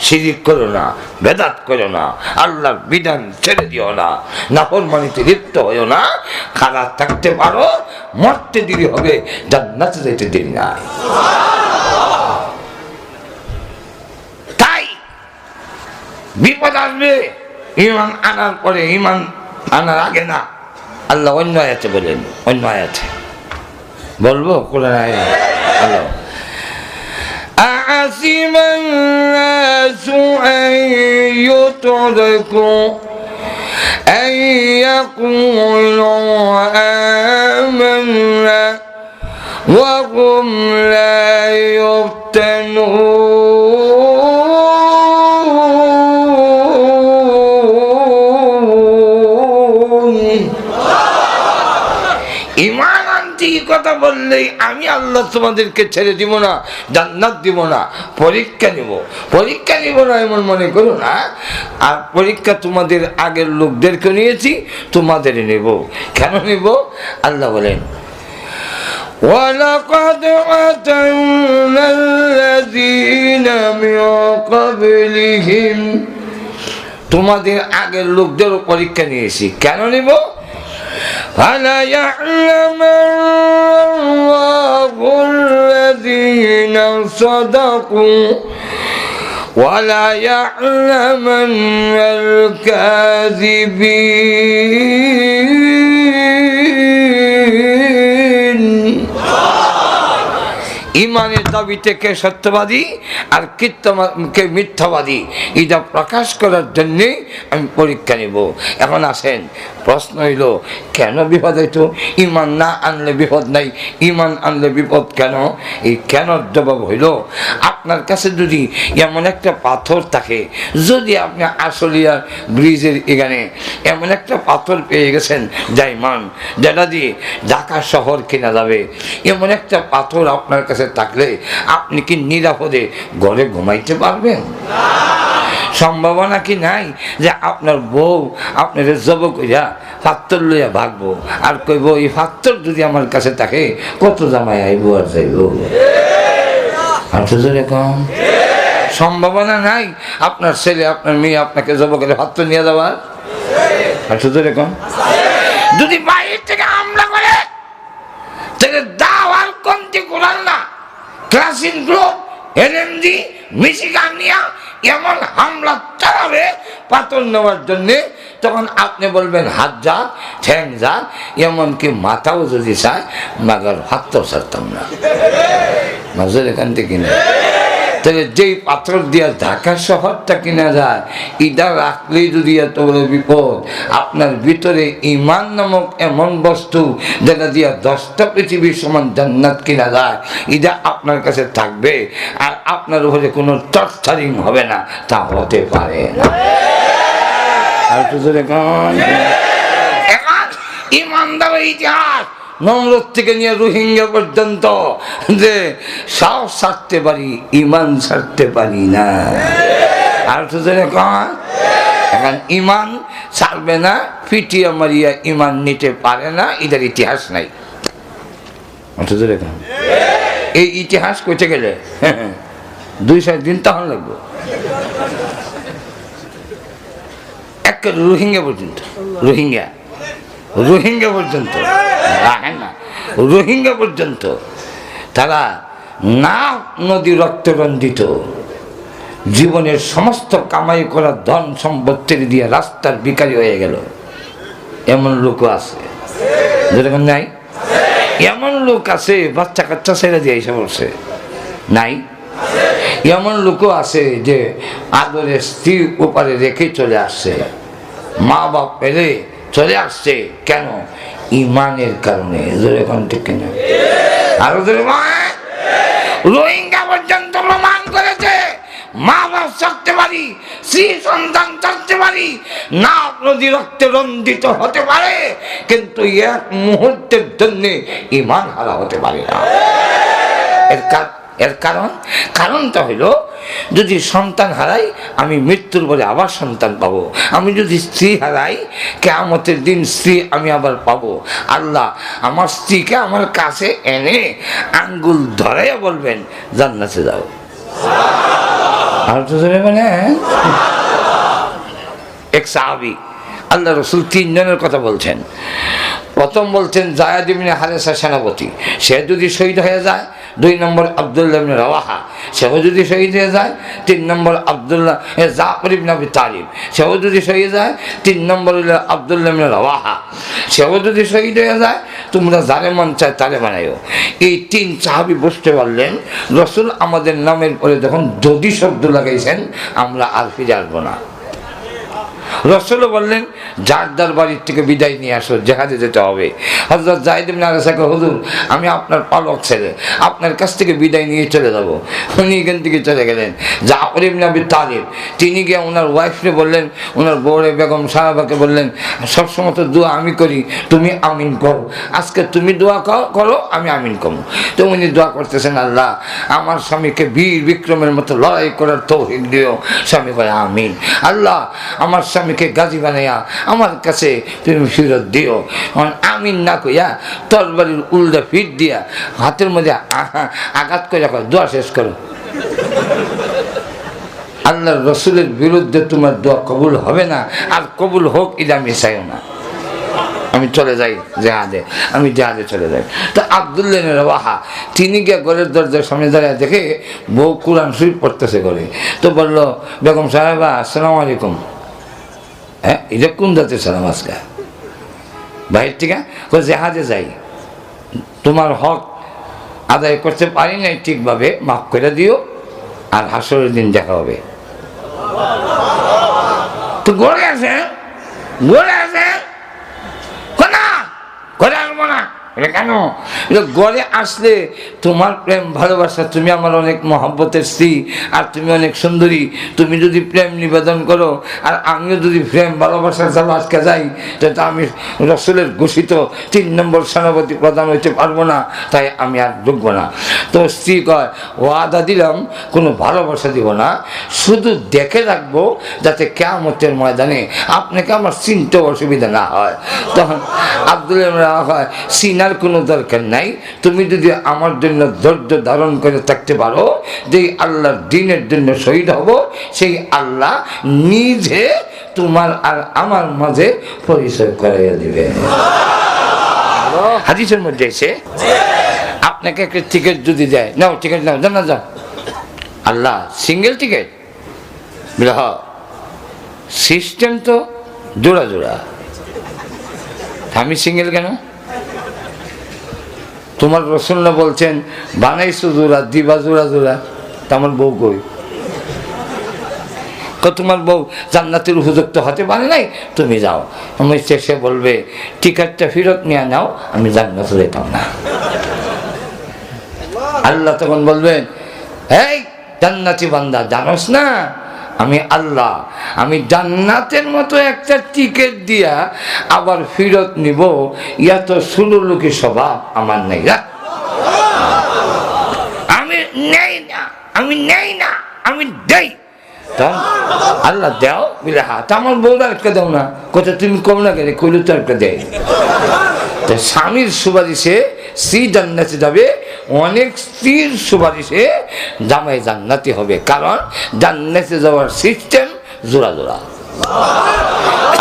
শিরিক করো না, বেদাত করো না, আল্লাহর বিধান ছেড়ে দিও না, নাফরমানিতে লিপ্ত হইও না, খাড়া থাকতে পারো, মরতে দেরি হবে, জান্নাতে যেতে দেরি নাই। তাই বিপদ আসবে ঈমান আনার পরে, ঈমান আনার আগে না। আল্লাহ অন্য আয়াতে বলেন, অন্য আয়াতে বলবো কোরআন আয়াত হলো أحسب الناس أن يتركوا أن يقولوا آمنا وهم لا يفتنون ইমান আনতে কথা বললেই আমি আল্লাহ তোমাদেরকে ছেড়ে দিব না, জান্নাত দিব না, পরীক্ষা নিব না এমন মনে করো না। আর পরীক্ষা তোমাদের আগের লোকদেরকে নিয়েছি, তোমাদের নেব। কেন নেব? আল্লাহ বলেন وَلَقَدْ فَتَنَّا الَّذِينَ مِن قَبْلِهِمْ, তোমাদের আগের লোকদের পরীক্ষা নিয়েছি। কেন নিব? فَلَيَعْلَمَنَّ اللَّهُ الَّذِينَ صَدَقُوا وَلَيَعْلَمَنَّ الْكَاذِبِينَ। ইমানের দাবিতে কে সত্যবাদী আর কে মিথ্যাবাদী, এটা প্রকাশ করার জন্যে আমি পরীক্ষা নেব। এখন আসেন, প্রশ্ন হইল কেন বিপদ হইতো? ইমান না আনলে বিপদ নাই, ইমান আনলে বিপদ কেন? এই কেন জবাব হইল, আপনার কাছে যদি এমন একটা পাথর থাকে, যদি আপনি আশুলিয়া ব্রিজের এখানে এমন একটা পাথর পেয়ে গেছেন ডায়মন্ড, যেটা দিয়ে ঢাকা শহর কেনা যাবে, এমন একটা পাথর আপনার কাছে থাকলে আপনি কি নিরাপদে ঘরে ঘুমাইতে পারবেন? সম্ভাবনা কি নাই যে আপনার বউ আপনার জব কইরা পাত্তর লইয়া ভাগবো আর কইব এই পাত্তর যদি আমার কাছে থাকে কত জামাই আইব আর যাইব? কম সম্ভাবনা নাই আপনার ছেলে আপনার মেয়ে আপনাকে জব করে পাত্তর নিয়ে যাওয়ার? কম যদি বাইরে থেকে হামলা করে তাহলে দাওয়ার কমতি কোরআন না, ক্লাসিন গ্রুপ, এনএমজি, মিশিগানিয়া এমন হামলা চালাবে পাথর নেওয়ার জন্যে, তখন আপনি বলবেন হাত যাক, ঠ্যাং যাক, এমনকি মাথাও যদি চায় মাগার হাতটাও ছাড়তাম না। মাঝের এখান থেকে কিনে তাহলে যেই পাথর দিয়া ঢাকা শহরটা কিনা যায়, এটা রাখলেই যদি এত বড় বিপদ, আপনার ভিতরে ইমান নামক এমন বস্তু যেটা দিয়া 10টা পৃথিবীর সমান জান্নাত কিনা যায়, এটা আপনার কাছে থাকবে আর আপনার উপরে কোনো টর্চারিং হবে না, তা হতে পারে না। আর তো এখন ইমানদার ইতিহাস নমরুদ থেকে নিয়ে রোহিঙ্গা পর্যন্ত যে সাহস ছাড়তে পারি, ইমান ছাড়তে পারি না। আর তো এখন ইমান ছাড়বে না, পিটিয়া মারিয়া ইমান নিতে পারে না, এটার ইতিহাস নাই। এই ইতিহাস কইতে গেলে 2-4 দিন তখন লাগবে, একেবারে রোহিঙ্গা পর্যন্ত। রোহিঙ্গা পর্যন্ত রাখেন না, রোহিঙ্গা পর্যন্ত তারা না নদী রক্ত রঞ্জিত জীবনের সমস্ত কামাই করা ধন সম্পত্তির দিয়ে রাস্তার ভিখারি হয়ে গেল, এমন লোকও আছে। যেরকম নাই এমন লোক আছে বাচ্চা কাচ্চা ছেড়ে দিয়ে এসে বলছে নাই, এমন লোকও আছে যে আদরের স্ত্রী ওপারে রেখে চলে আসছে, মা বাপ পেলে চলে আসছে। কেন? ইমানের কারণে। যেরকম ঠিক কিনা? আরো রোহিঙ্গা পর্যন্ত প্রমাণ করেছে মা বাপ ছাড়তে পারি, স্ত্রী সন্তান ছাড়তে পারি, না নদী রক্তে রঞ্জিত হতে পারে, কিন্তু এক মুহূর্তের জন্য ইমান হারা হতে পারে না। এর কারণটা হইল, যদি সন্তান হারাই আমি মৃত্যুর পরে আবার সন্তান পাবো, আমি যদি স্ত্রী হারাই কিয়ামতের দিন স্ত্রী আমি আবার পাবো। আল্লাহ আমার স্ত্রীকে আমার কাছে এনে আঙ্গুল ধরাইয়া বলবেন জান্নাতে যাও। আর তো মানে এক সাহাবী, আল্লাহ রসুল 3 জনের কথা বলছেন। প্রথম বলছেন যায়েদ ইবনে হারেসা সেনাপতি, সে যদি শহীদ হয়ে যায়। 2 নম্বর আব্দুল্লাহ ইবনে রাওয়াহা, সেও যদি শহীদ হয়ে যায়। 3 নম্বর জাফর ইবনে আবি তালিব, সেও যদি শহীদ যায়। 3 নম্বর হলো আব্দুল্লাহ ইবনে রাওয়াহা, সেও যদি শহীদ হয়ে যায়। তোমরা যারে মন চায় তারে বানাইও। এই 3 সাহাবী বুঝতে পারলেন রাসূল আমাদের নামের পরে যখন যদি শব্দ লাগাইছেন আমরা আর ফিরে আসবো না। রাসূলও বললেন যার বাড়ির থেকে বিদায় নিয়ে আসো, জিহাদে যেতে হবে। হযরত যায়েদ ইবনে হারেসাকে, হুজুর আমি আপনার পালক ছেলে, আপনার কাছ থেকে বিদায় নিয়ে চলে যাব। উনি এখান থেকে চলে গেলেন। জাফর ইবনে আবি তালিব তিনি গিয়ে ওনার ওয়াইফকে বললেন, ওনার বউরে বেগম সাহাবাকে বললেন, সবসময় তো দোয়া আমি করি, তুমি আমিন করো, আজকে তুমি দোয়া করো, আমি আমিন করো। তো উনি দোয়া করতেছেন, আল্লাহ আমার স্বামীকে বীর বিক্রমের মতো লড়াই করার তৌফিক দিও। স্বামী বলে আমিন। আল্লাহ আমার স্বামীকে গাজী বানাইয়া আমার কাছে তুমি ফিরত দিও। আমিন না কইয়া তরবারির উল্টা ফিট দিয়া হাতের মধ্যে আঘাত করে দোয়া শেষ করো। আল্লাহর রসুলের বিরুদ্ধে তোমার দোয়া কবুল হবে না, আর কবুল হোক এটা আমি চাইও না। আমি চলে যাই জেহাদে, আমি জেহাদে চলে যাই। তো আব্দুল্লাহ ইবনে রাওয়াহা তিনি গিয়ে ঘরের দরজার সামনে দাঁড়িয়ে দেখে বউ কোরআন শরীফ পড়তেছে ঘরে। তো বলল, বেগম সাহেবা আসসালামু আলাইকুম। হ্যাঁ, এটা কোন জাতের সালাম আজকে? বাইরের থেকে জেহাদে যাই, তোমার হক আদায় করতে পারি নাই ঠিকভাবে, মাফ করে দিও, আর হাসরের দিন দেখা হবে। তো ঘরে আছে ঘরে আসবো না কেন? ঘরে আসলে তোমার প্রেম ভালোবাসা, তুমি আমার অনেক মহব্বতের স্ত্রী, আর তুমি অনেক সুন্দরী, তুমি যদি প্রেম নিবেদন করো আর আমিও যদি প্রেম ভালোবাসার জাল আজকে যাই, তো আমি রাসূলের ঘোষিত 3 নম্বর সেনাপতি প্রধান হইতে পারবো না, তাই আমি আর ঢুকবো না। তো স্ত্রী কয়, ওয়াদা দিলাম কোনো ভালোবাসা দিব না, শুধু দেখে রাখবো যাতে কিয়ামতের ময়দানে আপনাকে আমার চিনতে অসুবিধা না হয়। তখন আব্দুল্লাহ হয়, সিনার কোনো দরকার নাই, তুমি যদি আমার জন্য ধৈর্য ধারণ করে থাকতে পারো, যে আল্লাহর দ্বীনের জন্য শহীদ হব, সেই আল্লাহ নিজে তোমার আর আমার মাঝে পরিচয় করাইয়া দিবে। হাদিসের মধ্যে এসে আপনাকে একটা টিকিট যদি দেয়, নাও টিকিট নাও, জানা যাও। আল্লাহ সিঙ্গেল টিকিট সিস্টেম তো জোড়া জোড়া, আমি সিঙ্গেল কেন? তোমার রাসূল বলছেন বানাইছো জোড়া, দিবা জোড়া জোড়া, তা আমার বউ কই? তোমার বউ জান্নাতের উপযুক্ত হতে পারে নাই, তুমি যাও। আমি শেষে বলবে টিকিটটা ফেরত নিয়ে নাও, আমি জান্নাতে যেতাম না। আল্লাহ তখন বলবেন, এই জান্নাতি বান্দা, জানোস না আমি আল্লাহ, আমি জান্নাতের মতো একটা টিকিট দিয়া আবার ফেরত নিব, ইয়া তো সুলুলুকি স্বভাব আমার নেই। আমি নেই না, আমি নেই না, আমি দেই। তখন আল্লাহ দেও বলে, হাত আমার বউরা একটা দেও না, কোথা তুমি কম না গেলে কইলে তো একটা দেয়। তো স্বামীর সুপারিশে স্ত্রী জান্নাতে যাবে, অনেক স্ত্রীর সুপারিশে জামাই জান্নাতি হবে, কারণ জান্নাতে যাওয়ার সিস্টেম জোড়া জোড়া।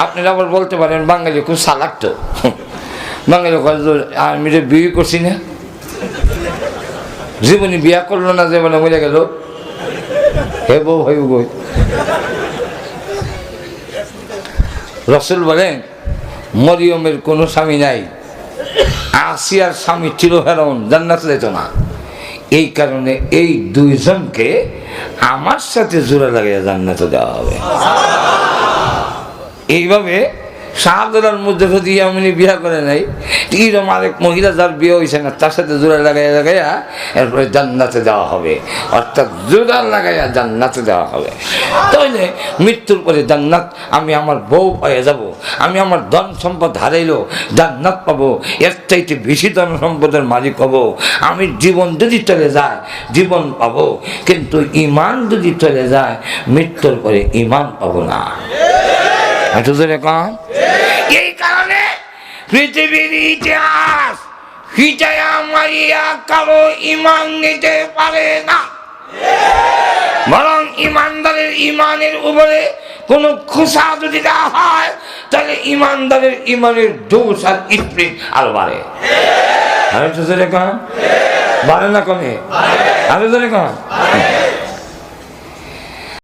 আপনারা আবার বলতে পারেন বাঙালি খুব চালাক, তো বাঙালি আমি যে বিয়ে করছি না, জীবনে বিয়া করলো না, যে বলে মরে গেল, হে বউ হইব বই। রাসূল বলেন মরিয়মের কোনো স্বামী নাই, আসিয়ার স্বামী ছিল ফেরাউন, জান্নাতে যেত না। এই কারণে এই দুইজনকে আমার সাথে জোড়া লাগিয়ে জান্নাতে দেওয়া হবে। এইভাবে শাহজালাল মধ্যে যদি এমনি বিয়া করে নাই, এরকম আরেক মহিলা যার বিয়ে হয়েছে না, তার সাথে জোড়া লাগাইয়া এরপরে জান্নাতে দেওয়া হবে, অর্থাৎ জোড়া লাগাইয়া জান্নাতে দেওয়া হবে। তাহলে মৃত্যুর পরে জান্নাত আমি আমার বউ পেয়ে যাব, আমি আমার ধন সম্পদ হারাইলেও জান্নাত পাবো, এর চাইতে বেশি ধন সম্পদের মালিক হব। আমি জীবন যদি চলে যায় জীবন পাবো, কিন্তু ঈমান যদি চলে যায় মৃত্যুর পরে ঈমান পাবো না। এই কারণে পৃথিবীর ইতিহাস হিজায়া মারিয়া কারো ঈমান নিতে পারে না, বরং ঈমানদারের ঈমানের উপরে কোনো খোসা যদি দেওয়া হয় তাহলে ইমানদারের ইমানের জোশ আর স্প্রিট আরো বাড়ে। আরে তো কান বাড়ে না কমে? আরে তো কান